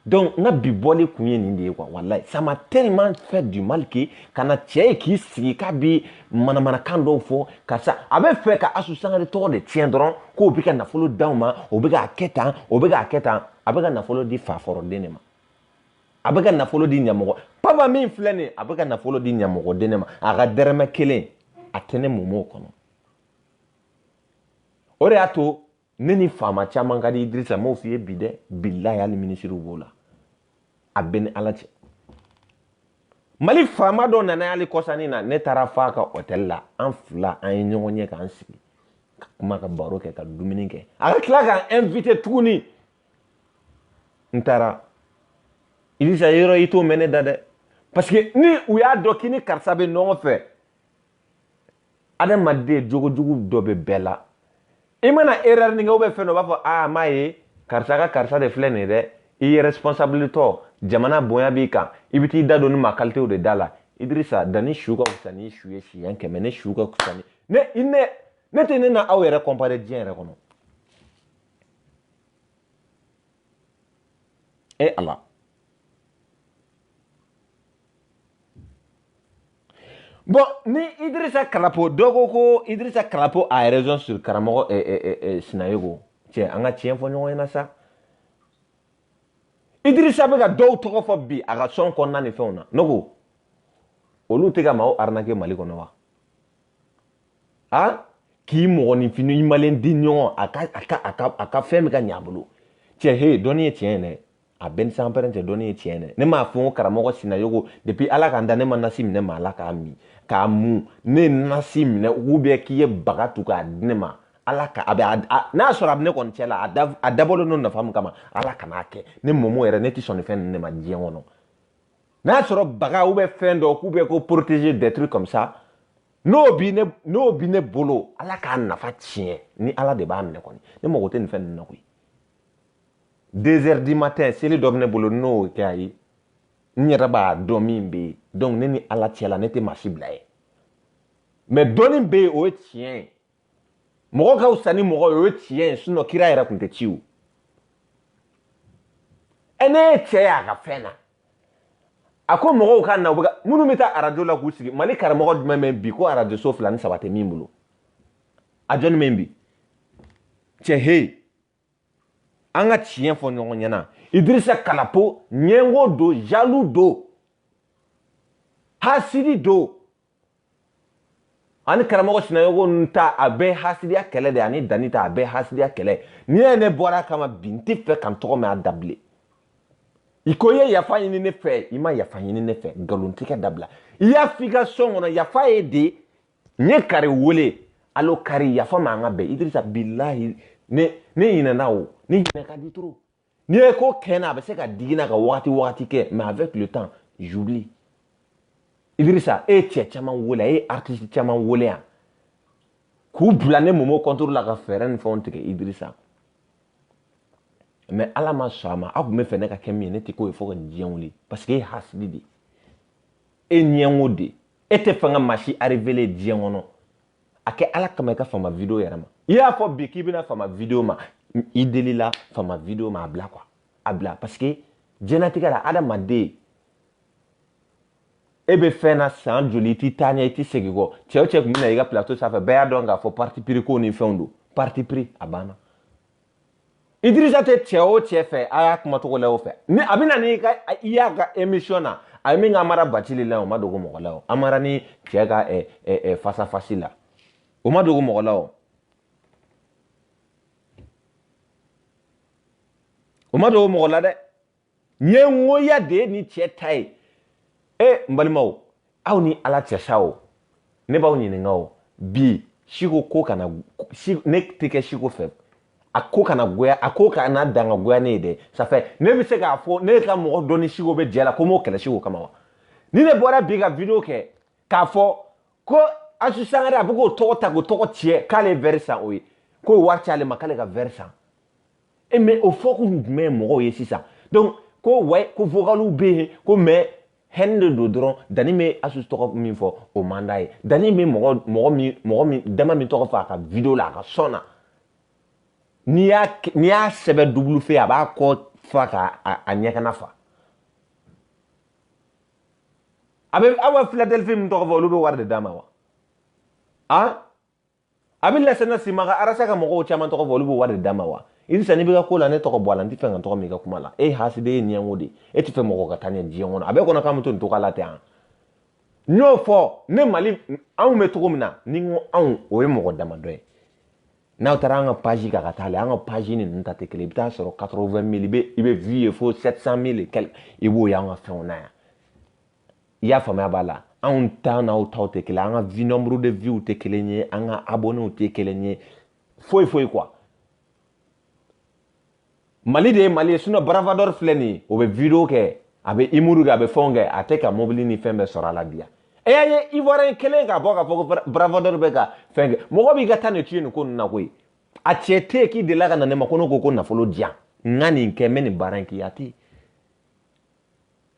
donc n ka bi bɔli kun ye nin de ye quoi wallahi ça m'a tellement fait du mal que ka na cɛ ye k'i sigi k'a bɛ manamanakan dɔw fɔ karisa a bɛ fɛ ka Asu Sangare tɔgɔ de tiɲɛ dɔrɔn k'o bɛ ka nafolo d'aw ma o bɛ k'a kɛ tan o bɛ k'a kɛ tan a bɛ ka nafolo di fafɔrɔden de ma a bɛ ka nafolo di ɲɛmɔgɔ papa min filɛ nin ye a bɛ ka nafolo di ɲɛmɔgɔden de ma a ka dɛrɛmɛ kelen a tɛ ne mɔmɔ kɔnɔ o de y'a to ne ni faama caman ka di Idrissa m'o f'i ye bi dɛ bilahi hali minisiriw b'o la a bɛ ni Ala cɛ Mali faama dɔ nana hali kɔsani na ne taara f'a ka hôtel la an fila an ye ɲɔgɔn ye k'an sigi ka kuma ka baro kɛ ka dumuni kɛ a ka tila k'an invité tuguni n taara Idrissa yɔrɔ i t'o mɛn ne da dɛ parce que ni u y'a dɔn k'i ni karisa bɛ ɲɔgɔn fɛ adamaden jogojugu dɔ bɛ bɛɛ la i mana erreur nin kɛ ou bien fɛn dɔ u b'a fɔ m'a ye karisa ka karisa de filɛ nin ye dɛ i ye responsable tɔ jamana bonya b'i kan i bɛ t'i da don ni ma qualité de da la Idrissa Dani su ka fisa ni su ye siɲɛ 100 ne su ka fisa ni ne tɛ ne na aw yɛrɛ comparer diɲɛ yɛrɛ kɔnɔ Ala bon ni Idrissa Kalapo dɔ ko Idrissa Kalapo a raison sur karamɔgɔ Sinayogo cɛ an ka tiɲɛ fɔ ɲɔgɔn ɲɛna sa Idrissa bɛ ka dɔw tɔgɔ fɔ bi a ka sɔn kɔnɔna ni fɛnw na ne ko olu tɛ ka maaw arnaquer Mali kɔnɔ wa k'i mɔgɔninfin i maliyɛn di ɲɔgɔn a ka fɛn bɛ ka ɲɛ a bolo cɛ he dɔnni ye tiɲɛ ye dɛ a bɛɛ ni sanpɛrɛn tɛ dɔnni ye tiɲɛ dɛ ne m'a fɔ n ko karamɔgɔ Sinayogo depuis Ala ka n da ne ma nasi minɛ ma Ala k'a min k'a mun ne nasi minɛ ou bien k'i ye baga tu k'a di ne ma Ala ka a bɛ n'a sɔrɔ a bɛ ne kɔni cɛ la a dabɔlen don nafa min kama Ala kan'a kɛ ne mɔmɔ yɛrɛ ne tɛ sɔn nin fɛn ninnu de ma diɲɛ kɔnɔ n'a sɔrɔ baga ou bien fɛn dɔ k'u bɛ ko protéger des trucs comme ça n'o bi ne bolo Ala k'a nafa tiɲɛ ni Ala de b'a minɛ kɔni ne mago tɛ nin fɛn ninnu na koyi 2 heures du matin seli dɔ bɛ ne bolo n'o kɛ ayi n yɛrɛ b'a dɔn min bɛ yen donc ne ni Ala cɛ la ne tɛ maa si bila ye mais dɔnni bɛ yen o ye tiɲɛ ye mɔgɔ ka fisa ni mɔgɔ ye o ye tiɲɛ ye sinon kira yɛrɛ tun tɛ ci o ne ye cɛ ye a ka fɛn na a ko mɔgɔw ka na u bɛ ka minnu bɛ taa arajo la k'u sigi Mali karamɔgɔ jumɛn bɛ bi ko arajo so 2 ni 3 tɛ min bolo a jɔnni bɛ bi cɛ he an ka tiɲɛ fɔ ɲɔgɔn ɲɛna Idrissa Kalapo ɲɛngo do jaloux do hasidi do ani karamɔgɔ Sinayogo ninnu ta a bɛɛ hasidiya kɛlɛ de ani Dani ta a bɛɛ hasidiya kɛlɛ ni ye ne bɔra a kama bi n tɛ fɛ ka n tɔgɔ mɛn a da bilen i ko ye yafa ɲini ne fɛ i ma yafa ɲini ne fɛ nkalontigɛ dabila i y'a f'i ka so kɔnɔ yafa ye de n ye kari wele alo kari yafa ma an ka bɛn Idrissa bilahi ne ɲinɛna o ne ɲinɛ ka di trop n'i ye ko kɛ na a bɛ se ka digi na ka wagati kɛ mais avec le temps j'oublie Idrissa e cɛ caman wele e artiste caman wele yan k'u bila ne Momo contour la ka fɛɛrɛ ni fɛnw tigɛ Idrissa mais ala ma sɔn a ma aw tun bɛ fɛ ne ka kɛ min ye ne tɛ k'o ye fo ka diɲɛ wuli parce que e hasidi de e ɲɛngo de e tɛ fɛ ka maa si arrivé diɲɛ kɔnɔ a kɛ ala kama i ka fama video yɛrɛ ma i y'a fɔ bi k'i bɛna fama video ma i delila fama video ma a bila quoi a bila parce que diɲɛlatigɛ la adamaden e bɛ fɛn na san joli i t'i taa ɲɛ i t'i segin kɔ cɛ o cɛ tun bɛna i ka plateau sanfɛ bɛɛ y'a dɔn k'a fɔ parti pris ko ni fɛnw don parti pris a banna Idrissa tɛ cɛ o cɛ fɛ a y'a kuma cogo la o fɛ ni a bɛna ni i y'a ka émission na a ye min ka mara Bacili la o ma dogo mɔgɔ la o a mara ni cɛ ka face à face la o ma dogo mɔgɔ la o ma dogo mɔgɔ la dɛ ɲɛngoya de ye ni cɛ ta ye n balimaw aw ni ala cɛ sa o ne b'aw ɲininka o bi Siko ko kana ne tɛ kɛ Siko fɛ a ko kana goya a ko kana danga goya ne ye dɛ ça fait ne bɛ se k'a fɔ ne ka mɔgɔ dɔ ni Siko bɛ jɛ la ko m'o kɛlɛ Siko kama wa ni ne bɔra bi ka video kɛ k'a fɔ ko Asu Sangare a bɛ k'o tɔgɔ ta k'o tɔgɔ tiɲɛ k'ale ye verre san o ye k'o wari ci ale ma k'ale ka verre san mais o fɔ kun jumɛn ye mɔgɔw ye sisan donc ko ouais ko vocaliw bɛ yen ko mais hɛn de don dɔrɔn Dani bɛ Asu tɔgɔ min fɔ o man d'a ye Dani bɛ mɔgɔ min dama min tɔgɔ fɔ a ka video la a ka son na n'i y'a sɛbɛn double fɛ a b'a kɔ fa k'a ɲɛkana fa aw bɛ Philadelphie min tɔgɔ fɔ olu bɛ wari de d'a ma wa a bɛ Lassana Sima ka Arasa ka mɔgɔw caman tɔgɔ fɔ olu bɛ wari de d'a ma wa Idrissa n'i bɛ ka ko la ne tɔgɔ bɔ a la n tɛ fɛ ka n tɔgɔ min i ka kuma la e hasidi ye ɲɛngo de e tɛ fɛ mɔgɔ ka taa ɲɛ diɲɛ kɔnɔ a bɛ kɔnɔ k'an bɛ to nin togoya la ten n y'o fɔ ne Mali anw bɛ cogo min na ni n ko anw o ye mɔgɔ damadɔ ye n'aw taara an ka page kan ka taa lajɛ an ka page ni ninnu ta tɛ kelen i bɛ taa sɔrɔ 80 000 i bɛ vue ye fo 700 000 quelque i b'o y'an ka fɛnw na yan i y'a faamuya b'a la anw ta n'aw taw tɛ kelen an ka vie nombre de vues tɛ kelen ye an ka abonnés tɛ kelen ye foyi quoi Mali de ye Mali ye sinon Bravador filɛ nin ye o bɛ video kɛ a bɛ humour kɛ a bɛ fɛnw kɛ a tɛ ka mobili ni fɛn bɛɛ sɔrɔ a la bi yan e y'a ye Ivoirien kelen k'a bɔ k'a fɔ ko Bravador bɛ ka fɛn kɛ mɔgɔ b'i ka taa nin tuer nin ko ninnu na koyi a cɛ tɛ yen k'i delila ka na ne ma ko ne ko nafolo di yan n ka nin kɛ n bɛ nin baara in kɛ a tɛ yen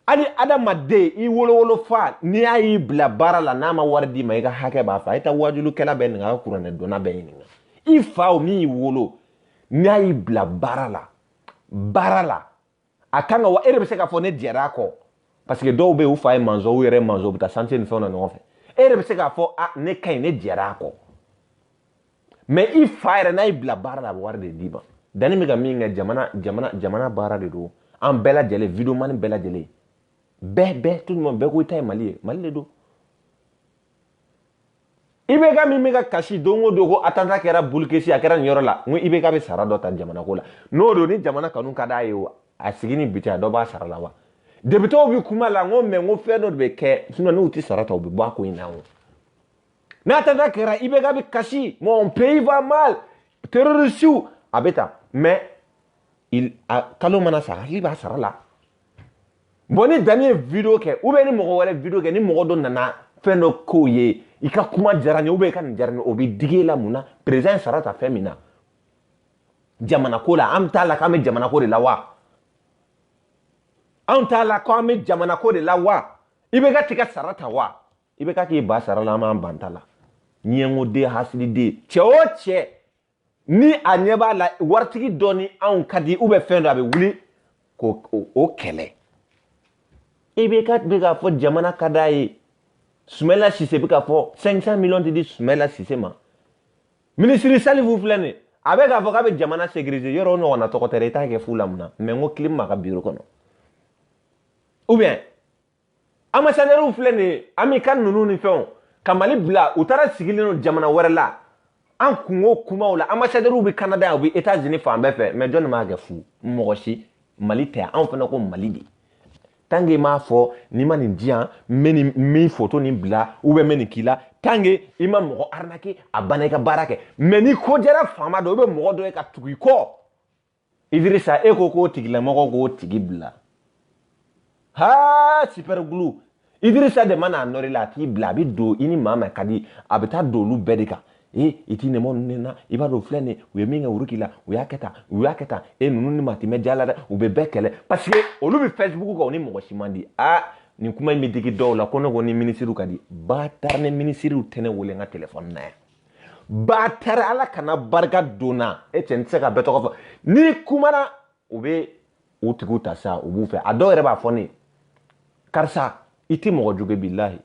hali adamaden i wolowolo fa n'i y'a y'i bila baara la n'a ma wari d'i ma i ka hakɛ b'a fɛ a ye taa wajulukɛla bɛɛ ɲininka a ka kuranɛ dɔnna bɛɛ ɲininka i fa o min y'i wolo n'a y'i bila baara la a kan ka wa e de bɛ se k'a fɔ ne jɛra a kɔ parce que dɔw bɛ yen u fa ye manzɔn u yɛrɛ ye manzɔn u bɛ taa chantier ni fɛnw na ɲɔgɔn fɛ e de bɛ se k'a fɔ ne ka ɲi ne jɛra a kɔ mais i fa yɛrɛ n'a y'i bila baara la a bɛ wari de d'i ma Dani bɛ ka min kɛ jamana baara de don an bɛɛ lajɛlen video mani bɛɛ lajɛlen bɛɛ tout le monde bɛɛ ko i ta ye Mali ye Mali de don IBK min bɛ ka kasi don o don ko attentat kɛra Bulkesi a kɛra nin yɔrɔ la n ko IBK bɛ sara dɔ ta jamana ko la n'o don ni jamana kanu ka d'a ye o a sigi ni biti a dɔ b'a sara la wa députés bɛ kuma la n ko mais n ko fɛn dɔ de bɛ kɛ sinon n'u tɛ sara ta u bɛ bɔ a ko in na o ni attentat kɛra IBK bɛ kasi mon pays va mal terroristes a bɛ tan mais kalo mana sa hakili b'a sara la bon ni Dani ye video kɛ ou bien ni mɔgɔ wɛrɛ video kɛ ni mɔgɔ dɔ nana fɛn dɔ k'o ye i ka kuma diyara n ye ou bien i ka nin diyara n ye o bɛ digi e la mun na président ye sara ta fɛn min na jamana ko la an t'a la k'an bɛ jamana ko de la wa anw t'a la k'an bɛ jamana ko de la wa IBK t'i ka sara ta wa IBK k'i ba sara la an b'an ban ta la ɲɛngoden hasididen cɛ o cɛ ni a ɲɛ b'a la waritigi dɔ ni anw ka di ou bien fɛn dɔ a bɛ wuli k'o kɛlɛ IBK bɛ k'a fɔ jamana ka d'a ye Soumaïla Cissé bɛ k'a fɔ 500 millions tɛ di Soumaïla Cissé ma ministre Salifu filɛ nin ye a bɛ k'a fɔ k'a bɛ jamana sécuriser yɔrɔ o ɲɔgɔnna tɔgɔ tɛ dɛ i t'a kɛ fu la mun na mais n ko clim b'a ka bureau kɔnɔ ou bien ambassadeur filɛ nin ye Ami Kan ninnu ni fɛnw ka Mali bila u taara sigilen don jamana wɛrɛ la an kungo kumaw la ambassadeur bɛ Canada u bɛ États-Unis fan bɛɛ fɛ mais jɔnni m'a kɛ fu mɔgɔ si Mali tɛ anw fana ko Mali de tant que m'a fo ni ma nin diyan mi photo ni bla ou be meni kila tant que i ma mɔgɔ arnaquer a banna i ka baara kɛ mais ni ko jɛra faama dɔ i bɛ mɔgɔ dɔ ye ka tugu i kɔ Idrissa e ko k'o tigilamɔgɔ k'o tigi bila ha super glue Idrissa de mana nɔri la a t'i bila a bɛ don i ni maa ma ka di a bɛ taa don olu bɛɛ de kan i t'i nɛmɔ ninnu na i b'a dɔn filɛ nin u ye min kɛ wuru k'i la u y'a kɛ tan u y'a kɛ tan ninnu ni maa tɛ mɛn diya la dɛ u bɛ bɛɛ kɛlɛ parce que olu bɛ Facebook kan u ni mɔgɔ si man di nin kuma in bɛ digi dɔw la ko ne ko ni minisiriw ka di bâtard ni minisiriw tɛ ne wele n ka téléphone na yan bâtard ala kana barika donna e cɛ n tɛ se ka bɛɛ tɔgɔ fɔ ni kumana u bɛ u tigiw ta sa u b'u fɛ a dɔw yɛrɛ b'a fɔ ne karisa i tɛ mɔgɔ jugu bilahi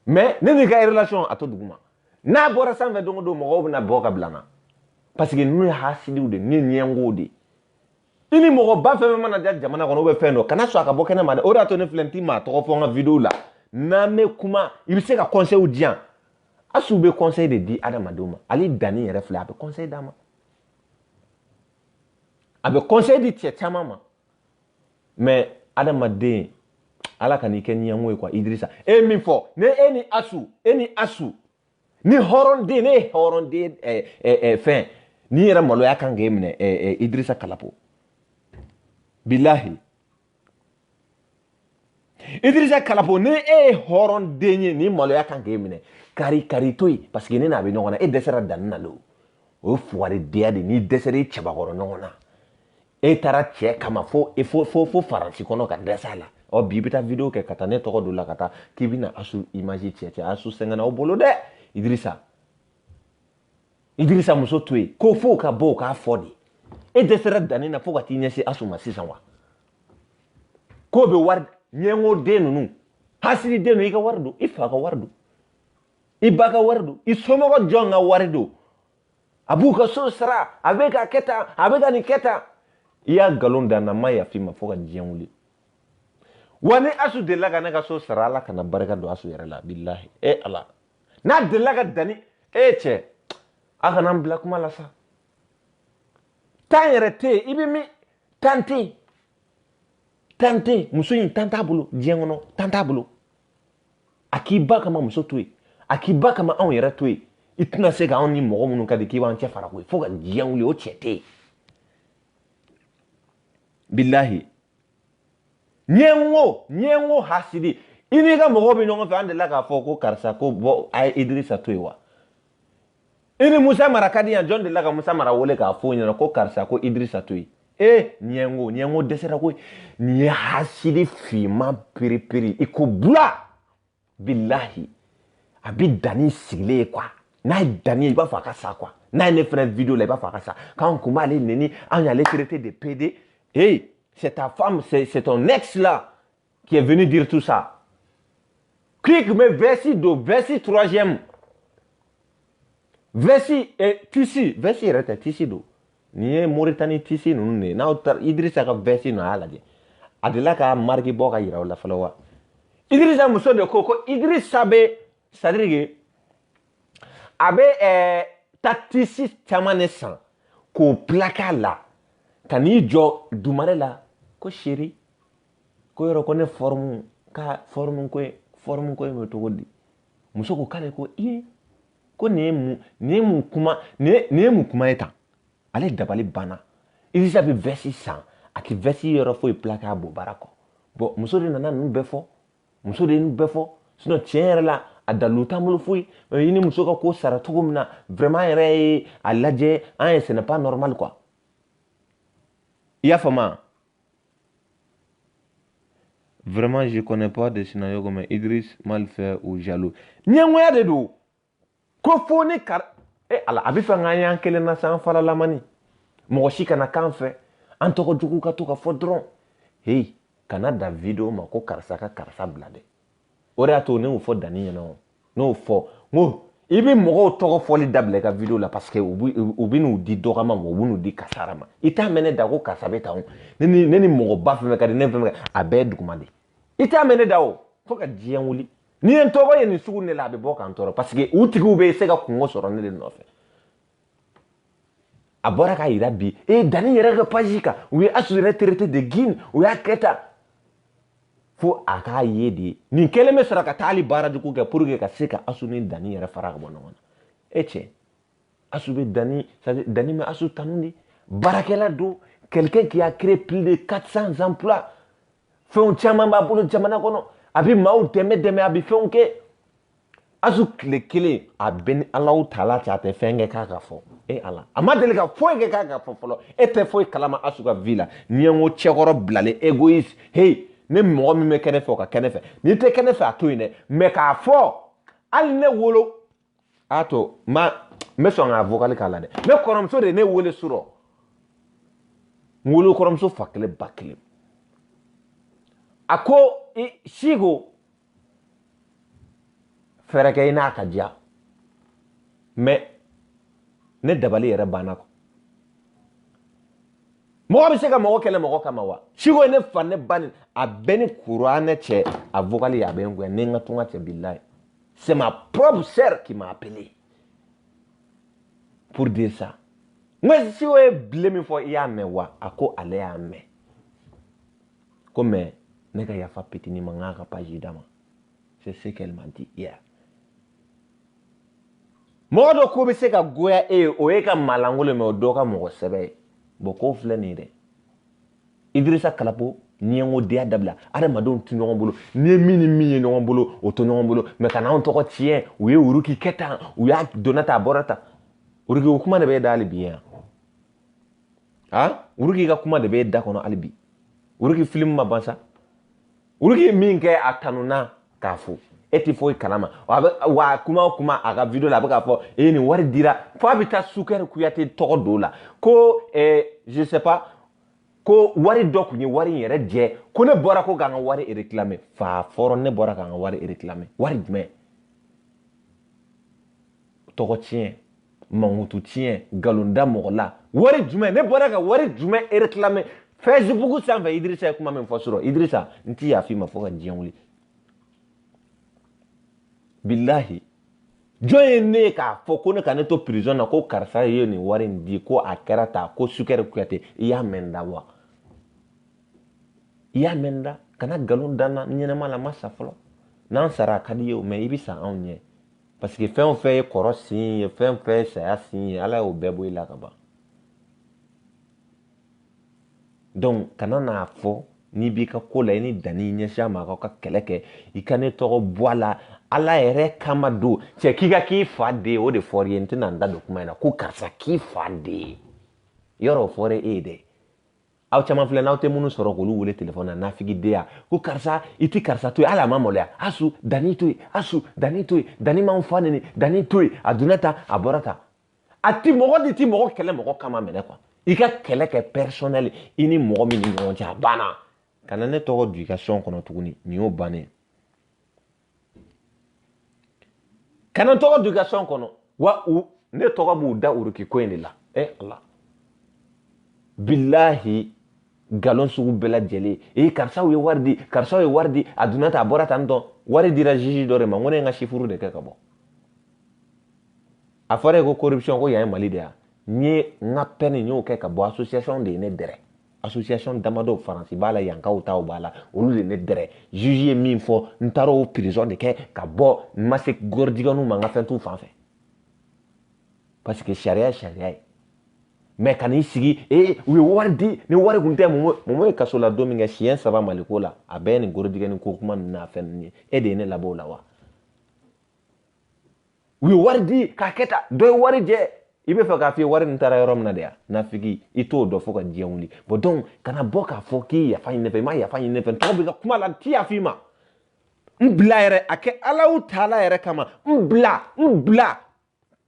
mais ne n'i ka relation a to duguma n'a bɔra sanfɛ don o don mɔgɔw bɛna bɔ ka bila n na parce que ninnu ye hasidiw de ni ɲɛngow de i ni mɔgɔ ba fɛn fɛn mana diya jamana kɔnɔ ou bien fɛn dɔ kana sɔn a ka bɔ kɛnɛ ma dɛ o de y'a to ne filɛ n t'i maa tɔgɔ fɔ n ka vidéo la n'an bɛ kuma i bɛ se ka conseil di yan Assou bɛ conseil de di adamadenw ma ale danni yɛrɛ filɛ a bɛ conseil d'a ma a bɛ conseil di cɛ caman ma mais adamaden ala ka n'i kɛ ɲɛngo ye quoi Idrissa e min fɔ ne e ni Assou ni hɔrɔnden ne ye hɔrɔnden fɛn ni yɛrɛ maloya kan k'e minɛ Idrissa Kalapo bilahi Idrissa Kalapo ni e ye hɔrɔnden ye ni maloya kan k'e minɛ kari to yen parce que ne n'a bɛ ɲɔgɔn na e dɛsɛra danni na o ye fugaridenya de n'i dɛsɛra i cɛbakɔrɔ ɲɔgɔn na e taara cɛ kama fo Faransi kɔnɔ ka dɛsɛ a la bi i bɛ taa vidéo kɛ ka taa ne tɔgɔ don la ka taa k'i bɛna Assou image cɛ Assou sɛgɛnna o bolo dɛ Idrissa muso to yen ko fo ka bɔ o k'a fɔ de e dɛsɛra danni na fo ka t'i ɲɛsin Assou ma sisan wa k'o bɛ wari ɲɛngoden ninnu hasididen ninnu i ka wari don i fa ka wari don i ba ka wari don i somɔgɔ jɔn ka wari don a b'u ka so sara a bɛ ka kɛ tan a bɛ ka nin kɛ tan i y'a nkalon da n na n ma yafa i ma fo ka diɲɛ wuli wa ni Assou delila ka ne ka so sara ala kana barika don Assou yɛrɛ la bilahi ala n'a delila ka danni cɛ a kana n bila kuma la sa tan yɛrɛ tɛ yen i bɛ min tan tɛ yen muso in tan t'a bolo diɲɛ kɔnɔ tan t'a bolo a k'i ba kama muso to yen a k'i ba kama anw yɛrɛ to yen i tɛna se ka anw ni mɔgɔ minnu ka di k'i b'an cɛ fara koyi fo ka diɲɛ wuli o cɛ tɛ yen bilahi ɲɛngo hasidi i n'i ka mɔgɔw bɛ ɲɔgɔn fɛ an delila k'a fɔ ko karisa ko bɔ a ye Idrissa to yen wa i ni Musa Mara ka di yan jɔn delila ka Musa Mara wele k'a fɔ o ɲɛna ko karisa ko Idrissa to yen ɲɛngo dɛsɛra koyi nin ye hasidi finman periperi i ko bula bilahi a bɛ danni sigilen ye quoi n'a ye danni ye i b'a fɔ a ka sa quoi n'a ye ne fɛnɛ vidéo la i b'a fɔ a ka sa k'anw kun b'ale neni anw y'ale traité de PD c'est ta femme c'est ton ex là qui est venu dire tout ça clique mais versi 3e versi Tissi yɛrɛ tɛ Tissi do nin ye Mauritanie Tissi ninnu de ye n'aw taara Idrissa ka versi ninnu a y'a lajɛ a delila ka marque bɔ ka yira o la fɔlɔ wa Idrissa muso de ko Idrissa bɛ c'est à dire que a bɛ taa Tissi caman de san k'o plaqué a la ka n'i jɔ dumare la ko chéri ko yɔrɔ ko ne forme ko in bɛ cogo di muso ko k'ale ko ko nin ye mun kuma ye tan ale dabali banna Idrissa bɛ veste san a tɛ veste yɔrɔ foyi plaqué a bobara kɔ bon muso de nana ninnu bɛɛ fɔ sinon tiɲɛ yɛrɛ la a dalu t'an bolo foyi i ni muso ka ko sara cogo min na vraiment yɛrɛ ye a lajɛ an ye ce n'est pas normal quoi i y'a faamu vraiment je connais pas de Sinayogo mais Idriss mal fait ou jaloux ɲɛngoya de don ko fo ni ala a bɛ fɛ k'an y'an kelen na sa an faralamani mɔgɔ si kana k'an fɛ an tɔgɔ jugu ka to ka fɔ dɔrɔn kana da vidéo ma ko karisa ka karisa bila dɛ o de y'a to ne y'o fɔ danni ɲɛna o n'o fɔ n ko i bɛ mɔgɔw tɔgɔ fɔli dabila i ka vidéo la parce que u bɛ n'u di dɔgɔma ma u bɛ n'u di kasara ma i t'a mɛn ne da ko karisa bɛ tan ne ni mɔgɔ ba fɛn fɛn ka di ne fɛn fɛn a bɛɛ ye duguma de i t'a mɛn ne da o fo ka diɲɛ wuli ni ye n tɔgɔ ye nin sugu ne la a bɛ bɔ k'an tɔɔrɔ parce que u tigiw bɛ se ka kungo sɔrɔ ne de nɔfɛ a bɔra k'a yira bi danni yɛrɛ ka page kan u ye Assou yɛrɛ traité de guine u y'a kɛ tan fo a k'a ye de nin kelen bɛ sɔrɔ ka taa hali baarajugu kɛ pour que ka se ka Asu ni Dani yɛrɛ fara ka bɔ ɲɔgɔn na e cɛ Asu bɛ Dani Dani bɛ Asu tanu de baarakɛla don quelqu'un qui a créé plus de 400 emplois fɛnw caman b'a bolo jamana kɔnɔ a bɛ maaw dɛmɛ a bɛ fɛnw kɛ Asu tile kelen a bɛ ni Alahu Taala cɛ a tɛ fɛn kɛ k'a ka fɔ e Ala a ma deli ka foyi kɛ k'a ka fɔ fɔlɔ e tɛ foyi kalama Asu ka vie la n'i ye n ko cɛkɔrɔ bilalen égoïste hey ne mɔgɔ min bɛ kɛnɛ fɛ o ka kɛnɛ fɛ n'i tɛ kɛnɛ fɛ a to yen dɛ mais k'a fɔ hali ne wolo a to n bɛ sɔn k'a vocal k'a la dɛ ne kɔrɔmuso de ye ne wele su rɔ n wolo kɔrɔmuso fa kelen ba kelen a ko Siko fɛrɛ kɛ i n'a ka diya mais ne dabali yɛrɛ banna kɔ mɔgɔ bɛ se ka mɔgɔ kɛlɛ mɔgɔ kama wa Siko ye ne fa ne ba ni a bɛ ni kuranɛ cɛ a vocal ye a bɛ n goya ne n ka to n ka cɛ bilahi c'est ma propre sœur qui m'a appelé pour dire ça n ko Siko ye bile min fɔ i y'a mɛn wa a ko ale y'a mɛn ko mais ne ka yafa petini ma n k'a ka page d'a ma c'est ce qu'elle m'a dit hier mɔgɔ dɔ ko bɛ se ka goya e ye o ye ka malangolo mɛ o dɔ ka mɔgɔ sɛbɛ ye bon k'o filɛ nin ye dɛ Idrissa Kalapo n'i ye n ko diya dabila adamadenw tɛ ɲɔgɔn bolo n'i ye min ni min ye ɲɔgɔn bolo o tɛ ɲɔgɔn bolo mais ka n'anw tɔgɔ tiɲɛ u ye Uruki kɛ tan u y'a donna tan a bɔra tan Uruki o kuma de b'e da hali bi yan Uruki ka kuma de b'e da kɔnɔ hali bi Uruki film ma ban sa Uruki ye min kɛ a tanuna k'a fɔ e tɛ foyi kalama wa kuma o kuma a ka video la a bɛ k'a fɔ nin wari dira fo a bɛ taa Sukɛri Kuyate tɔgɔ don la ko je sais pas ko wari dɔ tun ye wari in yɛrɛ jɛ ko ne bɔra ko k'an ka wari réclamer fa fɔra ne bɔra k'an ka wari réclamer wari jumɛn tɔgɔ tiɲɛ mankutu tiɲɛ nkalonda mɔgɔ la wari jumɛn ne bɔra ka wari jumɛn réclamer Facebook sanfɛ Idrissa ye kuma min fɔ surɔ Idrissa n t'i yafa i ma fo ka diɲɛ wuli billahi jɔn ye ne ye k'a fɔ ko ne ka ne to prison na ko karisa ye nin wari in di ko a kɛra ta ko Sukɛri Kuyate i y'a mɛn da wa i y'a mɛn da kana nkalon da n na ɲɛnɛma la n ma sa fɔlɔ n'an sara a ka di ye o mais i bɛ sa anw ɲɛ parce que fɛn o fɛn ye kɔrɔ sin ye fɛn o fɛn ye saya sin ye Ala y'o bɛɛ bɔ i la ka ban donc kana n'a fɔ n'i b'i ka ko la i ni Dani ɲɛsin a ma k'aw ka kɛlɛ kɛ i ka ne tɔgɔ bɔ a la Ala yɛrɛ kama don cɛ k'i ka k'i fa de ye o de fɔra i ye n tɛna n da don kuma in na ko karisa k'i fa de ye yɔrɔ o fɔra e ye dɛ aw caman filɛ n'aw tɛ minnu sɔrɔ k'olu wele téléphone na nafigi den ya ko karisa i ti karisa to yen hali a ma maloya Asu Dani to yen Asu Dani to yen Dani m'anw fa neni Dani to yen a donna tan a bɔra tan a ti mɔgɔ de ti mɔgɔ kɛlɛ mɔgɔ kama minɛ quoi i ka kɛlɛ kɛ personnel i ni mɔgɔ min ni ɲɔgɔn cɛ a banna kana ne tɔgɔ don i ka son kɔnɔ tuguni nin y'o bannen kana tɔgɔ don i ka son kɔnɔ wa ne tɔgɔ b'u da Uruki ko in de la Ala billahi galon sugu bɛɛ lajɛlen karisa ye wari di karisa ye wari di a donna tan a bɔra tan dɔn wari dira juge dɔ de ma n ko ne ye n ka sifuru de kɛ ka bɔ a fɔra ye ko corruption ko yan ye Mali de ya n ye n ka peine n y'o kɛ ka bɔ association de ye ne dɛrɛ association damadɔ Faransi b'a la yankaw taw b'a la olu de ne dɛrɛ juge ye min fɔ n taara o prison de kɛ ka bɔ n ma se gɔrɔjigɛniw ma n ka fɛn t'u fan fɛ parce que sariya ye sariya ye mais kan'i sigi u ye wari di ni wari kun tɛ Momo ye kaso la don min kɛ siɲɛ 3 Maliko la a bɛɛ ye nin gɔrɔjigɛni ko kuma ninnu n'a fɛn ninnu ye e de ye ne labɔ o la wa u ye wari di k'a kɛ tan dɔ ye wari jɛ i bɛ fɛ k'a fɔ i ye wari nin taara yɔrɔ min na de ya nafigi i t'o dɔn fo ka diɲɛ wuli bon donc kana bɔ k'a fɔ k'i yafa ɲini ne fɛ i ma yafa ɲini ne fɛ n tɔgɔ b'i ka kuma la n t'i yafa i ma n bila yɛrɛ a kɛ Alahu Taala yɛrɛ kama n bila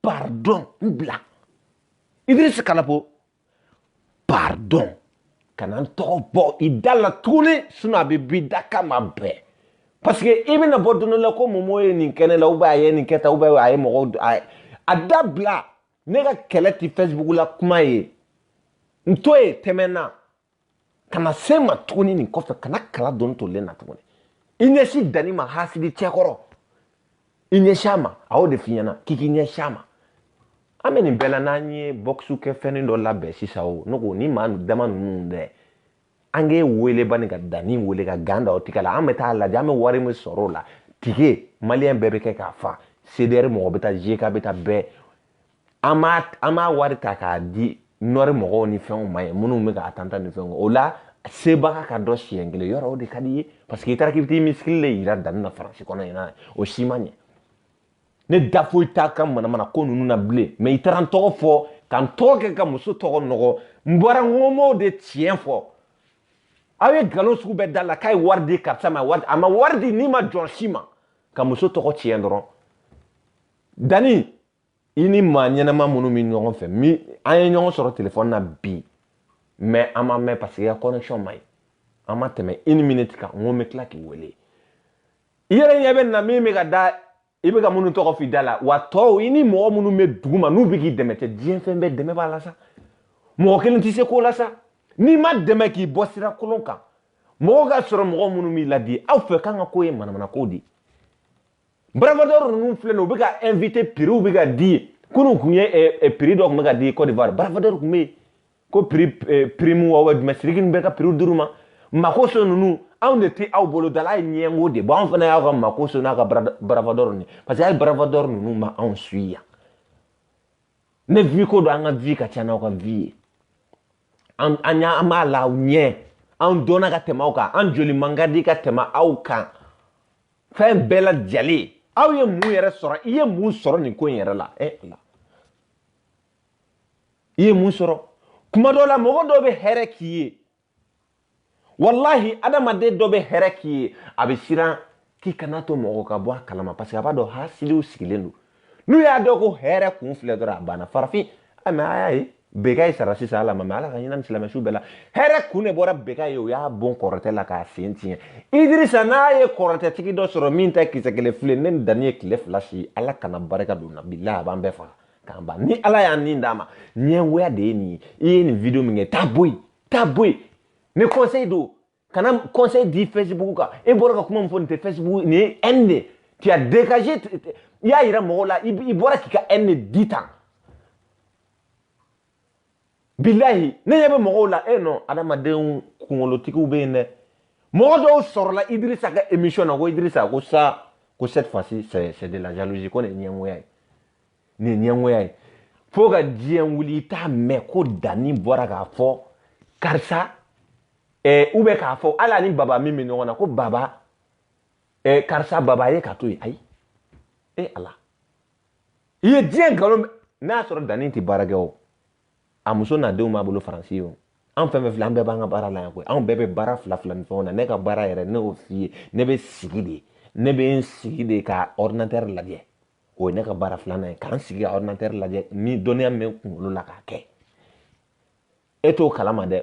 pardon n bila Idrissa Kalapo pardon kana n tɔgɔ bɔ i da la tuguni sinon a bɛ b'i da kama bɛɛ parce que i bɛna bɔ don dɔ la ko Momo ye nin kɛ ne la ou bien a ye nin kɛ tan ou bien a ye mɔgɔw a dabila ne ka kɛlɛ ti Facebook la kuma ye n to yen tɛmɛna kana se ma tuguni nin kɔfɛ kana kala dɔɔni tolen na tuguni i ɲɛsin Dani ma hasidi cɛkɔrɔ i ɲɛsin a ma a y'o de f'i ɲɛna k'i k'i ɲɛsin a ma an bɛ nin bɛɛ la n'an ye box kɛ fɛn dɔ labɛn sisan o ne ko ni maa dama ninnu dɛ an ge wele bani ka dani wele ka ganda o tikala an bɛ taa lajɛ an bɛ wari min sɔrɔ o la tige maliyɛn bɛɛ bɛ kɛ k'a fa CDR mɔgɔ bɛ taa JK bɛ taa bɛɛ an m'a wari ta k'a di nɔri mɔgɔw ni fɛnw ma ye minnu bɛ k'a tanta ni fɛnw o la sebaga ka dɔ siɲɛ kelen yɔrɔ o de ka di ye parce que i taara k'i bɛ t'i misikili de yira danni na Faransi kɔnɔ yen o si ma ɲɛ ne da foyi t'a ka manamana ko ninnu na bilen mais i taara n tɔgɔ fɔ ka n tɔgɔ kɛ ka muso tɔgɔ nɔgɔ n bɔra ŋɔmɔw de tiɲɛ fɔ aw ye nkalon sugu bɛɛ da la k'a ye wari di karisa ma a ma wari di n'i ma jɔn si ma ka muso tɔgɔ tiɲɛ dɔrɔn Dani i ni maa ɲɛnama minnu bɛ ɲɔgɔn fɛ an ye ɲɔgɔn sɔrɔ téléphone na bi mais an ma mɛn parce que i ka connexion ma ɲi an ma tɛmɛ 1 minute kan n ko n bɛ tila k'i wele i yɛrɛ ɲɛ bɛ na min bɛ ka da i bɛ ka minnu tɔgɔ f'i da la wa tɔw i ni mɔgɔ minnu bɛ dugu ma n'u bɛ k'i dɛmɛ tɛ diɲɛ fɛn bɛɛ dɛmɛ b'a la sa mɔgɔ kelen tɛ se ko la sa n'i ma dɛmɛ k'i bɔ sira kolon kan mɔgɔ ka sɔrɔ mɔgɔ minnu b'i ladi aw fɛ k'an ka ko ye manamana ko de baravadeur ninnu filɛ nin u bɛ ka invité prix bɛ ka di kunun kun ye prix dɔ tun bɛ ka di Côte d'Ivoire baravadeur tun bɛ yen ko prix mu wa jumɛn siriki bɛ ka prix d'u ma makoso ninnu anw de tɛ aw bolo dala ye ɲɛngo de bon anw fana y'aw ka makoso n'a ka baravadeur ni parce que hali baravadeur ninnu ma anw suit yan ne vie ko don an ka vie ka ca n'aw ka vie ye an b'a la aw ɲɛ an dɔnna ka tɛmɛ aw kan an joli man ka di ka tɛmɛ aw kan fɛn bɛɛ lajɛlen aw ye mun yɛrɛ sɔrɔ i ye mun sɔrɔ nin ko in yɛrɛ la ala i ye mun sɔrɔ kuma dɔw la mɔgɔ dɔw bɛ hɛrɛ k'i ye wallahi adamaden dɔ bɛ hɛrɛ k'i ye a bɛ siran k'i kana to mɔgɔ ka bɔ a kalama parce que a b'a dɔn hasiliw sigilen don n'u y'a dɔn ko hɛrɛ kun filɛ dɔrɔn a banna farafin mais a y'a ye Bekayi sara sisan ala ma mais ala ka hinɛ ni silamɛsu bɛɛ la hɛrɛ kun de bɔra Bekayi ye o y'a bon kɔrɔtɛ la k'a sen tiɲɛ Idirisa n'a ye kɔrɔtɛtigi dɔ sɔrɔ min tɛ kisɛ kelen filɛ ne ni Dani ye tile 2 si ala kana barika don na bilahi a b'an bɛɛ faga k'an ban ni ala y'a nin d'a ma ɲɛngoya de ye nin ye i ye nin video min kɛ taa bɔ yen ni conseil don kana conseil di Facebook kan e bɔra ka kuma min fɔ nin tɛ Facebook nin ye haine de tu as dégagé i y'a yira mɔgɔw la i bɔra k'i ka haine de di tan bilahi ne ɲɛ bɛ mɔgɔw la non adamadenw kunkolotigiw bɛ yen dɛ mɔgɔ dɔw sɔrɔla Idirisa ka émission na ko Idirisa ko ça ko cette fois-ci c'est de la jalousie ko nin ye ɲɛngoya ye nin ye ɲɛngoya ye fo ka diɲɛ wuli i t'a mɛn ko Dani bɔra k'a fɔ karisa ou bien k'a fɔ hali ani baba min bɛ ɲɔgɔn na ko baba karisa baba ye ka to yen ayi ala i ye diɲɛ nkalon n'a y'a sɔrɔ Dani tɛ baara kɛ o a muso n'a denw b'a bolo Faransi o an fɛn fɛn filɛ an bɛɛ b'an ka baara la yan koyi anw bɛɛ bɛ baara fila ni fɛnw na ne ka baara yɛrɛ ne y'o f'i ye ne bɛ sigi de ne bɛ n sigi de ka ordinateur lajɛ o ye ne ka baara filanan ye k'an sigi ka ordinateur lajɛ ni dɔnniya min bɛ kunkolo la k'a kɛ e t'o kalama dɛ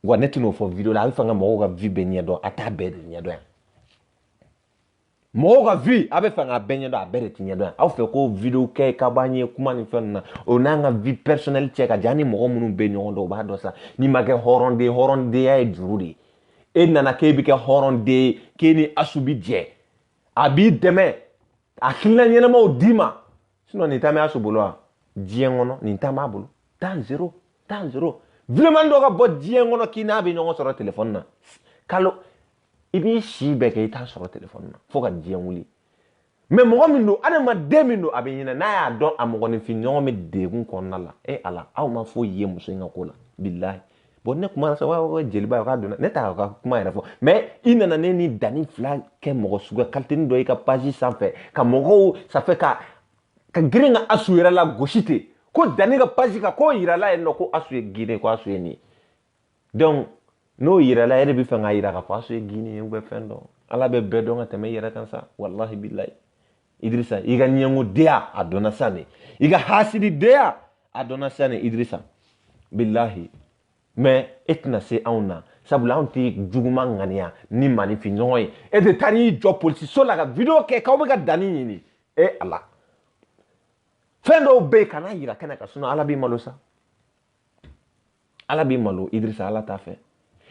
wa ne tɛn'o fɔ video la a bɛ fɛ ka mɔgɔw ka vie bɛɛ ɲɛdɔn a t'a bɛɛ de ɲɛdɔn yan mɔgɔw ka vie a bɛ fɛ k'a bɛɛ ɲɛdɔn a bɛɛ de tɛ ɲɛdɔn yan aw fɛ ko video kɛ ka b'an ye kuma ni fɛn ninnu na o n'an ka vie personnelle cɛ ka jan ni mɔgɔ minnu bɛ ɲɔgɔn dɔn o b'a dɔn sa n'i ma kɛ hɔrɔnden ye hɔrɔndenya ye juru de ye e nana k'e bɛ kɛ hɔrɔnden ye k'e ni asu bi jɛ a b'i dɛmɛ a hakilina ɲɛnamaw d'i ma sinon nin ta bɛ asu bolo wa diɲɛ kɔnɔ nin ta b'a bolo tan zéro vraiment dɔ ka bɔ diɲɛ kɔnɔ k'i n'a bɛ ɲɔgɔn sɔrɔ téléphone na kalo i b'i si bɛɛ kɛ i t'a sɔrɔ téléphone na fo ka diɲɛ wuli mais mɔgɔ min don adamaden min don a bɛ ɲinɛ n'a y'a dɔn a mɔgɔninfin ɲɔgɔn bɛ degun kɔnɔna la ala aw ma foyi ye muso in ka ko la bilahi bon ne kuma na sa wa jeliba k'a donna ne t'a ka kuma yɛrɛ fɔ mais i nana ne ni Dani fila kɛ mɔgɔ suguya qualité dɔ i ka page sanfɛ ka mɔgɔw ça fait ka girin ka asu yɛrɛ la gosi ten ko Dani ka page kan k'o yirala yen nɔ ko asu ye Guinée ko asu ye nin donc n'o yirala e de bɛ fɛ k'a yira k'a fɔ asu ye Guinée ou bien fɛn dɔ ala bɛ bɛɛ dɔn ka tɛmɛ i yɛrɛ kan sa wallahi bilahi Idirisa i ka ɲɛngodenya a dɔnna sa de i ka hasididenya a dɔnna sa de Idirisa bilahi mais e tɛna se anw na sabula anw tɛ juguman ŋaniya ni maninfin ɲɔgɔn ye e de taa n'i jɔ polisiso la ka video kɛ k'aw bɛ ka Dani ɲini ala fɛn dɔw bɛ yen kana yira kɛnɛ kan sinon ala b'i malo sa ala b'i malo Idirisa ala t'a fɛ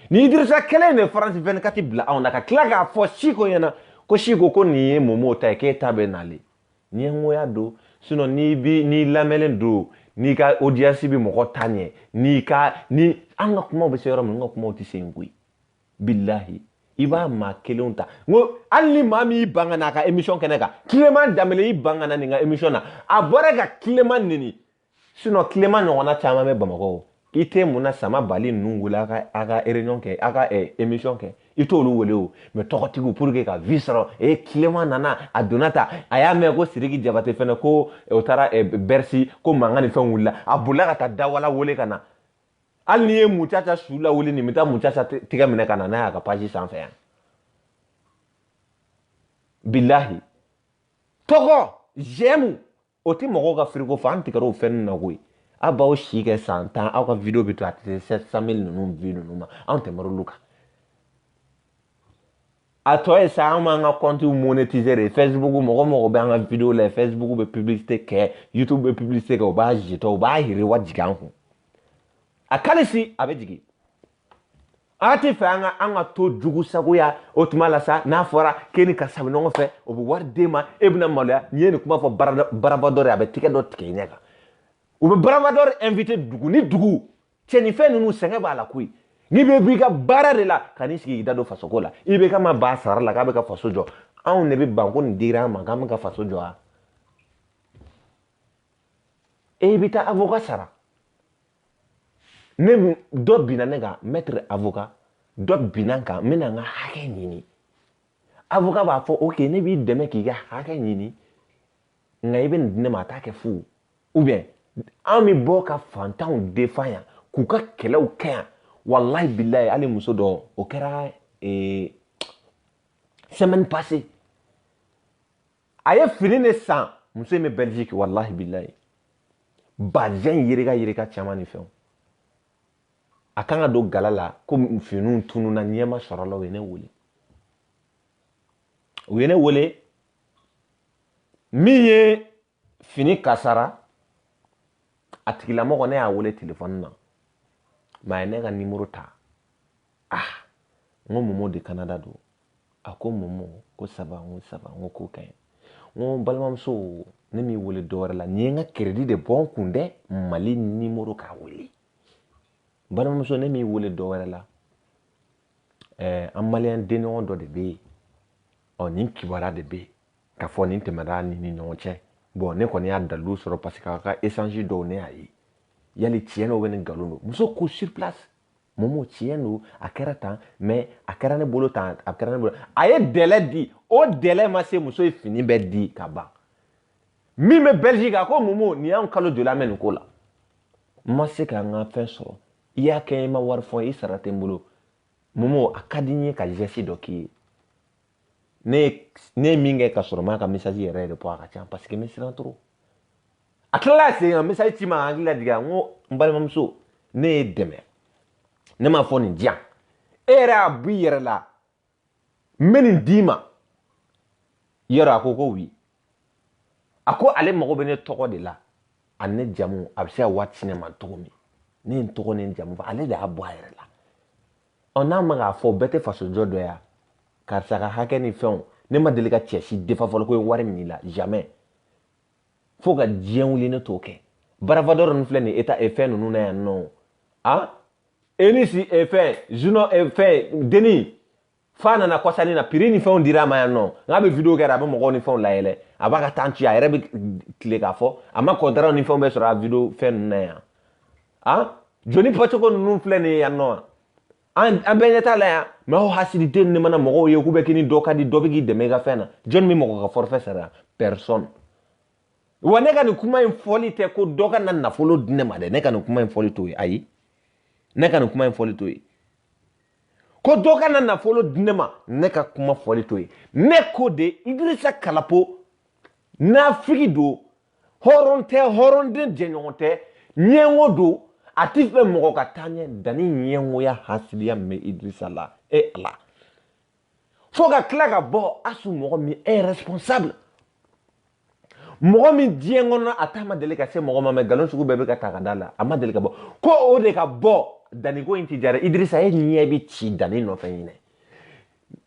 ni Idirisa kelen de France 24 bila anw na ka tila k'a fɔ Siko ɲɛna ko Siko ko nin ye Momo ta ye k'e ta bɛ nale ɲɛngoya don sinon n'i lamɛnlen don n'i ka audience bi mɔgɔ ta ɲɛ ni an ka kumaw bɛ se yɔrɔ min n ka kumaw tɛ se yen koyi billahi i b'a maa kelenw ta n ko hali ni maa min y'i ban ka n'a ka émission kɛnɛ kan Clément Danbɛlɛ y'i ban ka na nin ka émission na a bɔra ka Clément neni sinon Clément ɲɔgɔnna caman bɛ Bamakɔ o i tɛ mun na sama bali ninnu wele a ka réunion kɛ a ka émission kɛ i t'olu wele o mais tɔgɔtigiw pour que ka vie sɔrɔ Clément nana a donna ta a y'a mɛn ko Sidiki Jabate fɛnɛ ko o taara Bercy ko mankan ni fɛn wulila a bolila ka taa Dawala wele ka na hali n'i ye Mucaca su la wele nin bɛ taa Mucaca tigɛ minɛ ka na n'a y'a ka page sanfɛ yan billahi tɔgɔ j'aime o tɛ mɔgɔw ka frigo fa an tigɛr'o fɛn na koyi a b'aw si kɛ san 10 aw ka vidéo bɛ to a tɛ 700 000 ninnu view ninnu ma anw tɛmɛr'olu kan a tɔ ye sa an b'an ka compte monétiser de Facebook mɔgɔ mɔgɔ bɛ an ka vidéo la Facebook bɛ publicité kɛ YouTube bɛ publicité kɛ o b'a jetɔ o b'a yiriwa jigin an kun a kalisi a bɛ jigin a tɛ fɛ an ka to jugu sagoya o tuma la sa n'a fɔra k'e ni karisa bɛ ɲɔgɔn fɛ o bɛ wari d'e ma e bɛna maloya n'i ye nin kuma fɔ Baravador a bɛ tigɛ dɔ tigɛ i ɲɛ kan u bɛ Baravador invité dugu ni dugu cɛnnifɛn ninnu sɛgɛn b'a la koyi n'i bɛ b'i ka baara de la ka n'i sigi i da don fasoko la i bɛ ka ma ba sara la k'a bɛ ka faso jɔ anw de bɛ ban ko nin dira an ma k'an bɛ ka faso jɔ wa e bɛ taa avocat sara ne dɔ binna ne kan maître avocat dɔ binna n kan n bɛna n ka hakɛ ɲini avocat b'a fɔ ok ne b'i dɛmɛ k'i ka hakɛ ɲini nka i bɛ nin di ne ma a t'a kɛ fu ou bien an bɛ bɔ ka fantanw défend yan k'u ka kɛlɛw kɛ yan wallahi billahi hali muso dɔ o kɛra semaine passée a ye fini de san muso in bɛ Belgique wallahi billahi bazɛn yereka caman ni fɛnw a kan ka don gala la ko finiw tununa ɲɛma sɔrɔ la u ye ne wele min ye fini kasara a tigilamɔgɔ ne y'a wele téléphone na mais a ye ne ka numéro ta n ko Momo de Canada don a ko Momo ko ça va n ko ko ka ɲi n ko balimamuso ne m'i wele dɔwɛrɛ la nin ye n ka crédit de bɔ n kun dɛ Mali numéro k'a wele balimamuso ne m'i wele dɔwɛrɛ la an maliyɛn denɲɔgɔn dɔ de bɛ yen nin kibaruya de bɛ yen k'a fɔ nin tɛmɛna nin ni ɲɔgɔn cɛ bon ne kɔni y'a dalilu sɔrɔ parce que a ka échange dɔw ne y'a ye yali tiɲɛ don ou bien ni nkalon don muso ko sur place Momo tiɲɛ don a kɛra tan mais a kɛra ne bolo tan a kɛra ne bolo a ye délai di o délai ma se muso ye fini bɛɛ di ka ban min bɛ Belgique a ko Momo nin y'an kalo joli an bɛ nin ko la n ma se ka n ka fɛn sɔrɔ i y'a kɛ i ma wari fɔ i sara tɛ n bolo Momo a ka di n ye ka geste dɔ k'i ye ne ye min kɛ ka sɔrɔ n m'a ka message yɛrɛ de bɔ a ka ca parce que n bɛ siran trop a tilala ka segin ka message ci ma hakili la jigin n ko n balimamuso ne ye dɛmɛ ne m'a fɔ nin diyan e yɛrɛ y'a bɔ i yɛrɛ la n bɛ nin d'i ma yɔrɔ a ko oui a ko ale mago bɛ ne tɔgɔ de la ani ne jamu a bɛ se ka wari ci ne ma cogo min ne ye n tɔgɔ ni n jamu fɔ ale de y'a bɔ a yɛrɛ la n'a ma k'a fɔ bɛɛ tɛ fasojɔ dɔ ya karisa ka hakɛ ni fɛnw ne ma deli ka cɛ si defa fɔlɔ ko ye wari min la jamais fo ka diɲɛ wuli ne t'o kɛ Baravador ninnu filɛ nin état fɛn ninnu na yan nɔ Enisi fɛn Juno fɛn Deni fa nana kɔsani na prix ni fɛnw dira a ma yan nɔ n'a bɛ vidéo kɛra a bɛ mɔgɔw ni fɛnw layɛlɛ a b'a ka temps ci a yɛrɛ bɛ tile k'a fɔ a ma contrat ni fɛnw bɛ sɔrɔ a vidéo fɛn ninnu na yan joli bɔcogo ninnu filɛ nin ye yan nɔ an bɛɛ ɲɛ t'a la yan mais aw hasilite ninnu mana mɔgɔw ye k'u bɛ k'i ni dɔ ka di dɔ bɛ k'i dɛmɛ i ka fɛn na jɔnni bɛ mɔgɔ ka forfait sara personne wa ne ka nin kuma in fɔli tɛ ko dɔ ka na nafolo di ne ma dɛ ne ka nin kuma in fɔli t'o ye ayi ne ka nin kuma in fɔli t'o ye ko dɔ ka na nafolo di ne ma ne ka kuma fɔli t'o ye ne ko de Idrissa Kalapo nafigi don hɔrɔn tɛ hɔrɔnden jɛɲɔgɔn tɛ ɲɛngo don a ti fɛ mɔgɔ ka taa ɲɛ danni ɲɛngoya hasiliya min bɛ Idrissa la Ala fo ka tila ka bɔ Asu mɔgɔ min est responsable mɔgɔ min diɲɛ kɔnɔ a ta ma deli ka se mɔgɔ ma mais nkalon sugu bɛɛ bɛ ka ta ka da la a ma deli ka bɔ ko o de ka bɔ danni ko in ti jara Idrissa e ɲɛ bɛ ci danni nɔfɛ ɲinɛ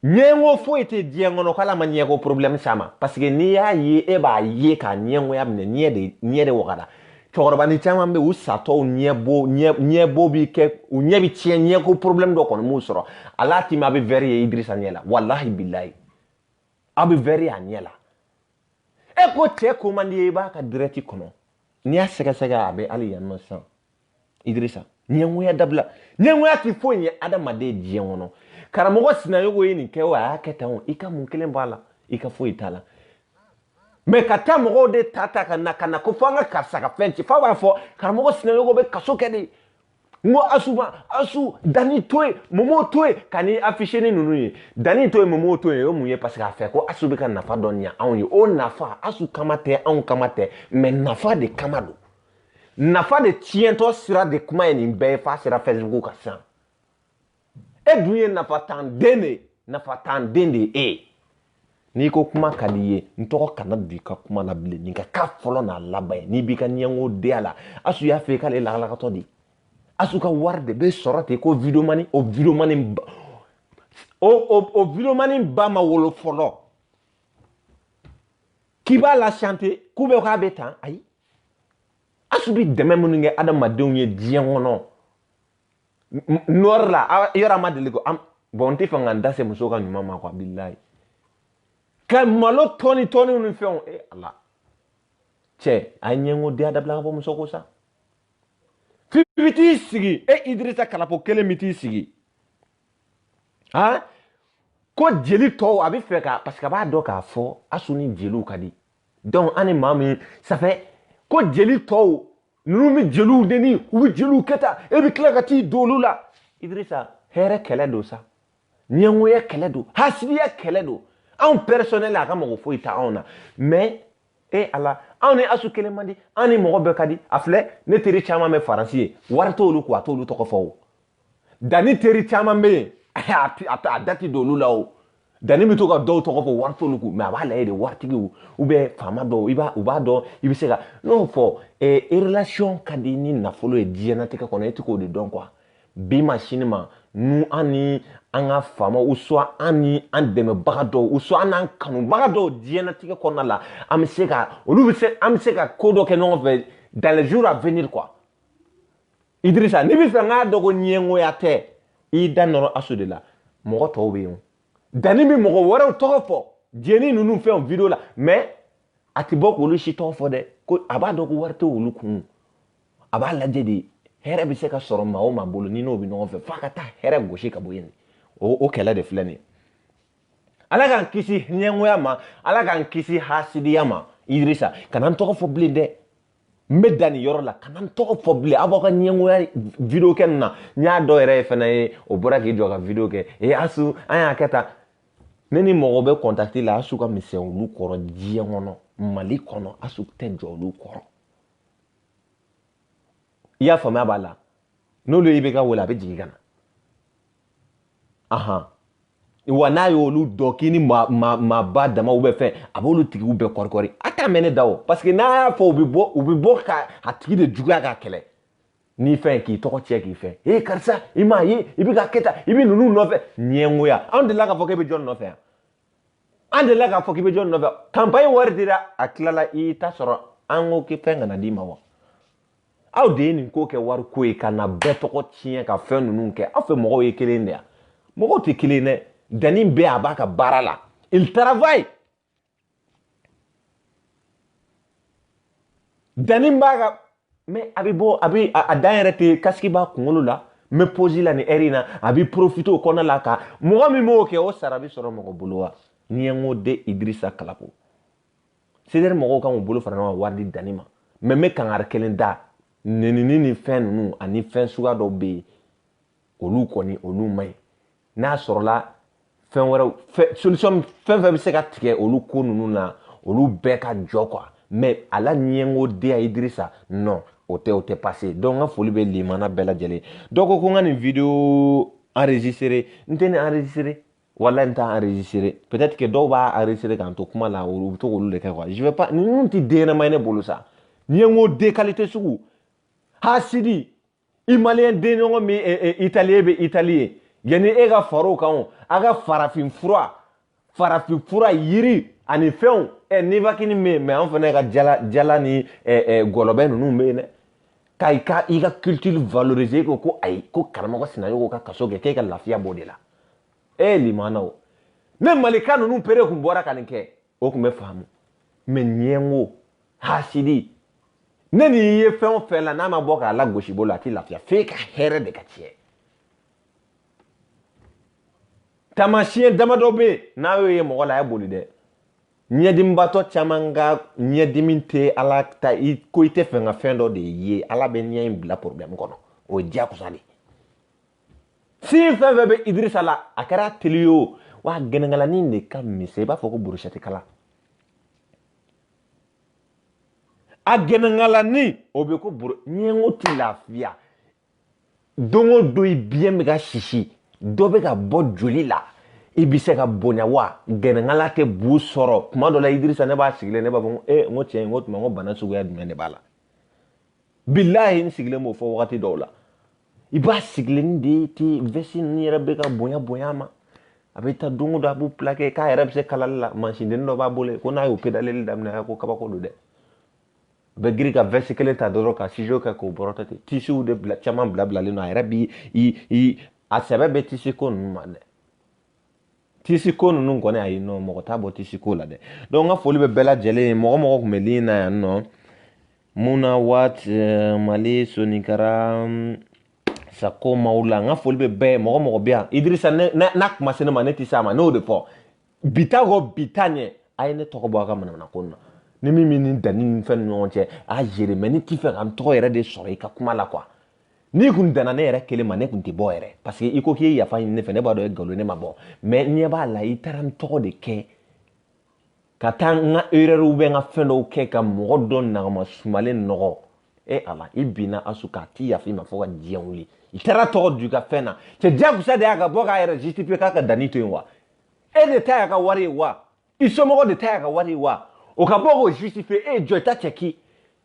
ɲɛngo foyi tɛ diɲɛ kɔnɔ k'ala ma ɲɛngo problème s'a ma parce que n'i y'a ye e b'a ye k'a ɲɛngoya minɛ ɲɛ de wagara cɛkɔrɔba ni caman bɛ u satɔ ɲɛbo bi kɛ u ɲɛ bi tiɲɛ ɲɛko problème dɔ kɔni m'u sɔrɔ ala ti ma bɛ verre ye Idrissa ɲɛ la wallahi billahi a bɛ verre ye a ɲɛ la e ko cɛ ko man di ye i b'a ka direct kɔnɔ n'i y'a sɛgɛsɛgɛ a bɛ hali yan nɔ sisan Idrissa ɲɛngoya dabila ɲɛngoya ti foyi ye adamaden diɲɛ kɔnɔ karamɔgɔ Sinayogo ye nin kɛ o a y'a kɛ tan o i ka mun kelen b'a la i ka foyi t'a la mais ka taa mɔgɔw de ta ka na ko fo an ka karisa ka fɛn ci f'a b'a fɔ karamɔgɔ Sinayogo bɛ kaso kɛ de n ko Asu Dani to yen Momo to yen ka n'i afficher ni ninnu ye Dani to yen Momo to yen o mun ye parce que a fɛ ko Asu bɛ ka nafa dɔ ɲɛ anw ye o nafa Asu kama tɛ anw kama tɛ mais nafa de kama don nafa de tiɲɛtɔ sira de kuma ye nin bɛɛ ye f'a sera Facebook kan sisan e dun ye nafa tan den de e n'i ko kuma ka di ye n tɔgɔ kana don i ka kuma la bilen nin ka k'a fɔlɔ n'a laban ye n'i b'i ka ɲɛngo den a la Asu y'a fɛ k'ale lagalakatɔ de Asu ka wari de bɛ sɔrɔ ten ko videomani o videomani ba ma wolo fɔlɔ k'i b'a la chanter k'u bɛ k'a bɛ tan ayi Asu bi dɛmɛ minnu kɛ adamadenw ye diɲɛ kɔnɔ nord la yɔrɔ ma deli ko bon n tɛ fɛ ka n da se muso ka ɲuman ma quoi bilahi ka malo tɔni ni fɛnw ala cɛ a ɲɛngo den a dabila ka bɔ muso ko sa fi bi t'i sigi Idrissa Kalapo kelen bi t'i sigi ko jeli tɔw a bɛ fɛ ka parce que a b'a dɔn k'a fɔ Asu ni jeliw ka di donc an ni maa min ça fait ko jeli tɔw ninnu bɛ jeliw neni u bɛ jeliw kɛ tan e bɛ tila ka t'i don olu la Idrissa hɛrɛ kɛlɛ don sa ɲɛngoya kɛlɛ don hasidiya kɛlɛ don anw personnel a ka mɔgɔ foyi ta anw na mais ala anw ni Asu kelen man di an ni mɔgɔ bɛɛ ka di a filɛ ne teri caman bɛ Faransi ye wari t'olu ko a t'olu tɔgɔ fɔ o Dani teri caman bɛ yen a dati don olu la o Dani bɛ to ka dɔw tɔgɔ fɔ wari t'olu ko mais a b'a lajɛ de waritigiw ou bien faama dɔw u b'a dɔn i bɛ se ka n'o fɔ relation ka di ni nafolo ye diɲɛlatigɛ kɔnɔ e tɛ k'o de dɔn quoi bi ma sini ma nu an ni an ka faama ou soit an ni an dɛmɛbaga dɔw ou soit an n'an kanubaga dɔw diɲɛlatigɛ kɔnɔna la an bɛ se ka ko dɔ kɛ ɲɔgɔn fɛ dans les jours à venir quoi Idrissa n'i bɛ fɛ n k'a dɔn ko ɲɛngoya tɛ i da nɔrɔ Asu de la mɔgɔ tɔw bɛ yen Dani bɛ mɔgɔ wɛrɛw tɔgɔ fɔ jeni ninnu fɛnw video la mais a tɛ bɔ k'olu si tɔgɔ fɔ dɛ ko a b'a dɔn ko wari tɛ olu kun a b'a lajɛ de hɛrɛ bɛ se ka sɔrɔ maa o maa bolo ni n'o bɛ ɲɔgɔn fɛ f'a ka taa hɛrɛ gosi ka bɔ yen o kɛlɛ de filɛ nin ye ala k'an kisi ɲɛngoya ma ala k'an kisi hasidiya ma Idrissa kana n tɔgɔ fɔ bilen dɛ n bɛ dan nin yɔrɔ la kana n tɔgɔ fɔ bilen aw b'aw ka ɲɛngoya video kɛ nin na n y'a dɔ yɛrɛ ye fana ye o bɔra k'i jɔ ka video kɛ Asu an y'a kɛ tan ne ni mɔgɔ bɛ contacter la Asu ka misɛn olu kɔrɔ diɲɛ kɔnɔ Mali kɔnɔ Asu tɛ jɔ olu kɔrɔ i y'a faamuya b'a la n'olu y'i bɛ ka wele a bɛ jigin ka na wa n'a y'olu dɔn k'i ni maa ba damaw bɛ fɛn a b'olu tigiw bɛɛ kɔrikɔri a t'a mɛn ne da o parce que n'a y'a fɔ u bɛ bɔ ka a tigi de juguya k'a kɛlɛ ni fɛn k'i tɔgɔ cɛ k'i fɛ karisa i m'a ye i bɛ ka kɛ tan i bɛ ninnu nɔfɛ ɲɛngoya anw delila k'a fɔ k'e bɛ jɔn nɔfɛ yan an delila k'a fɔ k'i bɛ jɔn nɔfɛ campagne wari dira a tilala i t'a sɔrɔ an ko k'i fɛn kana d'i ma wa aw de ye nin ko kɛ wari ko ye ka na bɛɛ tɔgɔ tiɲɛ ka fɛn ninnu kɛ aw fɛ mɔgɔw ye kelen de yan mɔgɔw tɛ kelen dɛ Dani bɛɛ a b'a ka baara la il travaille Dani b'a ka mais a bɛ bɔ a dan yɛrɛ tɛ casque b'a kunkolo la n bɛ pause la nin heure in na a bɛ profiter o kɔnɔna la ka mɔgɔ min b'o kɛ o sara bɛ sɔrɔ mɔgɔ bolo wa ɲɛngo de Idrissa Kalapo c'est-à-dire mɔgɔw kan k'u bolo fara ɲɔgɔn kan wari di Dani ma mais n bɛ kangari kelen da nenini ni fɛn ninnu ani fɛn suguya dɔw bɛ yen olu kɔni olu man ɲi n'a sɔrɔla fɛn wɛrɛw solution fɛn fɛn bɛ se ka tigɛ olu ko ninnu na olu bɛɛ ka jɔ quoi mais ala ɲɛngo de Idrissa non o tɛ passé donc n ka foli bɛ limana bɛɛ lajɛlen dɔw ko ko n ka nin video enregistrer n tɛ nin enregistrer wala n t'a enregistrer peut-être que dɔw b'a enregistrer k'an to kuma la u bɛ to k'olu de kɛ quoi je vais pas ninnu tɛ denɲɛnama ye ne bolo sa ɲɛngo de qualité sugu hasidi i maliyɛn den ɲɔgɔn min italien bɛ Italie yanni e ka far'o kan a ka farafin fura yiri ani fɛnw ni vakini mais an fana ka jala ni gɔlɔbɛ ninnu bɛ yen dɛ ka i ka culture valoriser ko ayi ko karamɔgɔ Sinayogo ka kaso kɛ k'e ka lafiya b'o de la limana o ne malika ninnu pere kun bɔra ka nin kɛ o kun bɛ faamu mais ɲɛngo hasidi ne ni ye fɛn o fɛn la n'a ma bɔ k'a lagosi bolo a tɛ lafiya f'e ka hɛrɛ de ka tiɲɛ tamasiyɛn damadɔ bɛ yen n'a y'o ye mɔgɔ la a ye boli dɛ ɲɛdimibatɔ caman ka ɲɛdimi tɛ ala ta ko i tɛ fɛ ka fɛn dɔ de ye ala bɛ ɲɛ in bila problème kɔnɔ o ye diyagosa de si fɛn fɛn bɛ Idirisa la a kɛra teli ye o wa gɛnɛgalanin de ka misɛn i b'a fɔ ko burushɛti kala a gɛnɛgalanin o bɛ ko ɲɛngo tɛ lafiya don o don i biyɛn bɛ ka sisi dɔ bɛ ka bɔ joli la i bɛ se ka bonya wa gɛnɛgala tɛ bu sɔrɔ tuma dɔ la Idirisa ne b'a sigilen ne b'a fɔ n ko tiɲɛ n ko tuma n ko bana suguya jumɛn de b'a la bilahi n sigilen b'o fɔ wagati dɔw la i b'a sigilen de ten vɛsi ninnu yɛrɛ bɛ ka bonya ma a bɛ taa don o don a b'u plaqué k'a yɛrɛ bɛ se kalali la mansindennin dɔ b'a bolo ko n'a y'o pédaleli daminɛ ko kabako don dɛ a bɛ girin ka vɛsi kelen ta dɔrɔn ka ciseau kɛ k'o bɔrɔtɔ ten tisiw de caman bilabilalen don a yɛrɛ bi a sɛbɛ bɛ tisi ko ninnu ma dɛ tisi ko ninnu kɔni ayi nɔ mɔgɔ t'a bɔ tisi ko la dɛ donc n ka foli bɛ bɛɛ lajɛlen ye mɔgɔ tun bɛ ligne na yan nɔ Muna Wat Mali Sonikara Sako Maula n ka foli bɛ bɛɛ ye mɔgɔ bɛ yan Idirisa n'a kuma se ne ma ne tɛ s'a ma n'o de fɔ bita ko bita ɲɛ a ye ne tɔgɔ bɔ a ka manamana ko na ni min bɛ nin danni ni fɛn ni ɲɔgɔn cɛ a yɛrɛ mais ne t'i fɛ ka n tɔgɔ yɛrɛ de sɔrɔ i ka kuma la quoi n'i kun danna ne yɛrɛ kelen ma ne kun tɛ bɔ yɛrɛ parce que i ko k'i ye yafa ɲini ne fɛ ne b'a dɔn e nkalon ne ma bɔ mais ɲɛ b'a la i taara n tɔgɔ de kɛ ka taa n ka erreur ou bien n ka fɛn dɔw kɛ ka mɔgɔ dɔ nagama sumalen nɔgɔ ala i binna asu k'a t'i yafa i ma fɔ ka diɲɛ wuli i taara tɔgɔ du i ka fɛn na cɛ diyagosa de y'a ka bɔ k'a yɛrɛ justifier k'a ka danni to yen wa e de ta y'a ka wari ye wa i somɔgɔ de ta y'a ka wari ye wa o ka bɔ k'o justifier jɔ i ta cɛ ki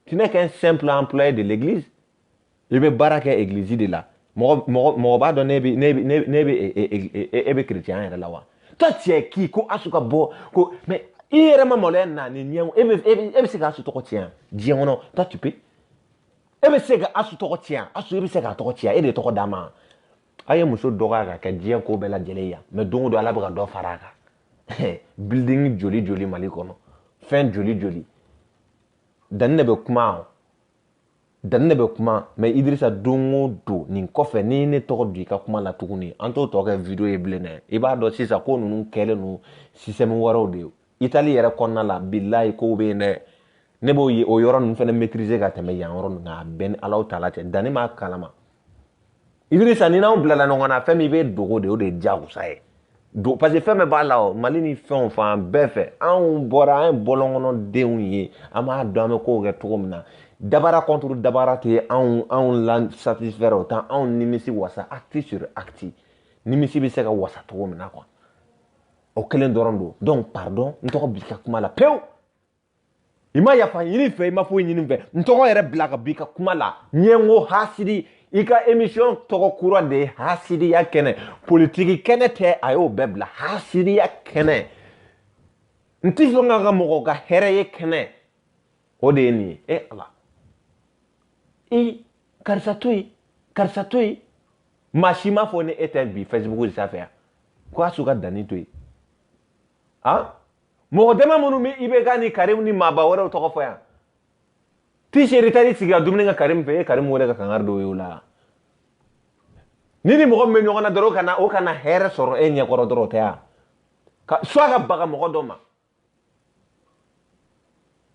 tu n'es qu'un simple employé de l'église i bɛ baara kɛ église de la mɔgɔ b'a dɔn ne bɛ chrétien yɛrɛ la wa ta cɛ ki ko asu ka bɔ ko mais i yɛrɛ ma maloya na ni ɲɛ e bɛ se ka asu tɔgɔ tiɲɛ diɲɛ kɔnɔ ta tu peux e bɛ se ka asu tɔgɔ tiɲɛ asu e bɛ se k'a tɔgɔ tiɲɛ e de tɔgɔ d'a ma a ye muso dɔgɔya ka kɛ diɲɛ ko bɛɛ lajɛlen yan mais don o don ala bɛ ka dɔ fara a kan building joli Mali kɔnɔ fɛn joli danni de bɛ kuma mais Idirisa don o don nin kɔfɛ ni ne tɔgɔ don i ka kuma la tuguni an t'o tɔ kɛ video ye bilen dɛ i b'a dɔn sisan ko ninnu kɛlen don système wɛrɛw de ye Italie yɛrɛ kɔnɔna la bilahi kow bɛ yen dɛ ne b'o ye o yɔrɔ ninnu fana maîtriser ka tɛmɛ yan yɔrɔ ninnu kan a bɛɛ ni Alahu Taala cɛ danni m'a kalama Idirisa ni n'anw bilala ɲɔgɔn na fɛn min bɛ dogo de o de ye diyagosa ye parce que fɛn bɛɛ b'a la o Mali ni fɛnw fan bɛɛ fɛ anw bɔra an ye bɔlɔnkɔnɔdenw ye an b'a dɔn an bɛ kow kɛ cogo min na dabara contre dabara tɛ anw la satisfaire o t'an anw nimisi wasa acte sur acte nimisi bɛ se ka wasa cogo min na quoi o kelen dɔrɔn don donc pardon n tɔgɔ b'i ka kuma la pewu i ma yafa ɲini fɛ i ma foyi ɲini fɛ n tɔgɔ yɛrɛ bila ka b'i ka kuma la ɲɛngo hasidi i ka émission tɔgɔ kura de ye hasidiya kɛnɛ politiki kɛnɛ tɛ a y'o bɛɛ bila hasidiya kɛnɛ n tɛ sɔn ka mɔgɔ ka hɛrɛ ye kɛnɛ o de ye nin ye ala karisa to yen maa si ma fɔ ni e tɛ bi Facebook sanfɛ yan ko a su ka danni to yen mɔgɔ dama minnu bɛ IBK ni Karimu ni maaba wɛrɛw tɔgɔ fɔ yan t-shirt tari sigi ka dumuni kɛ Karimu fɛ e Karimu wɛrɛ ka kangari dɔ ye o la ni mɔgɔ min bɛ ɲɔgɔn na dɔrɔn o kana hɛrɛ sɔrɔ e ɲɛkɔrɔ dɔrɔn o tɛ yan soit ka baga mɔgɔ dɔ ma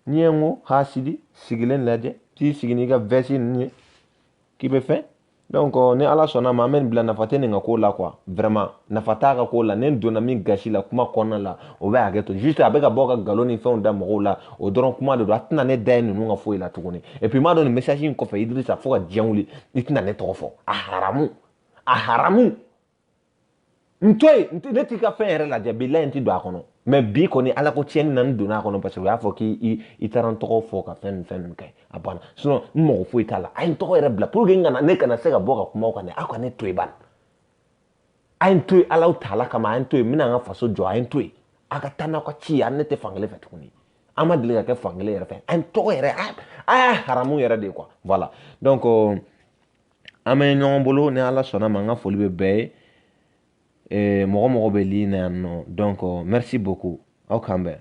ɲɛngo hasidi sigilen lajɛ t'i sigi n'i ka vɛsi ninnu ye k'i bɛ fɛn donc ni ala sɔnna ma an bɛ nin bila nafa tɛ nin ka ko la quoi vraiment nafa t'a ka ko la ne donna min gasi la kuma kɔnɔna la o bɛ hakɛ to juste a bɛ ka bɔ ka nkalon ni fɛnw da mɔgɔw la o dɔrɔn kuma de don a tɛna ne da ye ninnu ka foyi la tuguni et puis m'a dɔn nin message in kɔfɛ Idirisa fo ka diɲɛ wuli i tɛna ne tɔgɔ fɔ a haramu n to yen ne t'i ka fɛn yɛrɛ lajɛ bilahi n tɛ don a kɔnɔ mais bi kɔni ala ko tiɲɛni na n donna a kɔnɔ parce que o y'a fɔ k'i taara n tɔgɔ fɔ ka fɛn min kɛ a banna sinon n mago foyi t'a la a ye n tɔgɔ yɛrɛ bila pour que ne kana se ka bɔ ka kuma o kan dɛ aw ka ne to yen bani a ye n to yen Alahu Taala kama a ye n to yen n bɛna n ka faso jɔ a ye n to yen a ka taa n'aw ka ci ye ne tɛ fankelen fɛ tuguni an ma deli ka kɛ fankelen yɛrɛ fɛ an tɔgɔ yɛrɛ a y'a haramu yɛrɛ de quoi voilà donc an bɛ ɲɔgɔn bolo ni ala sɔnna ma n ka foli bɛ bɛɛ ye mɔgɔ mɔgɔ bɛ li na yan nɔ donc merci beaucoup aw k'an bɛn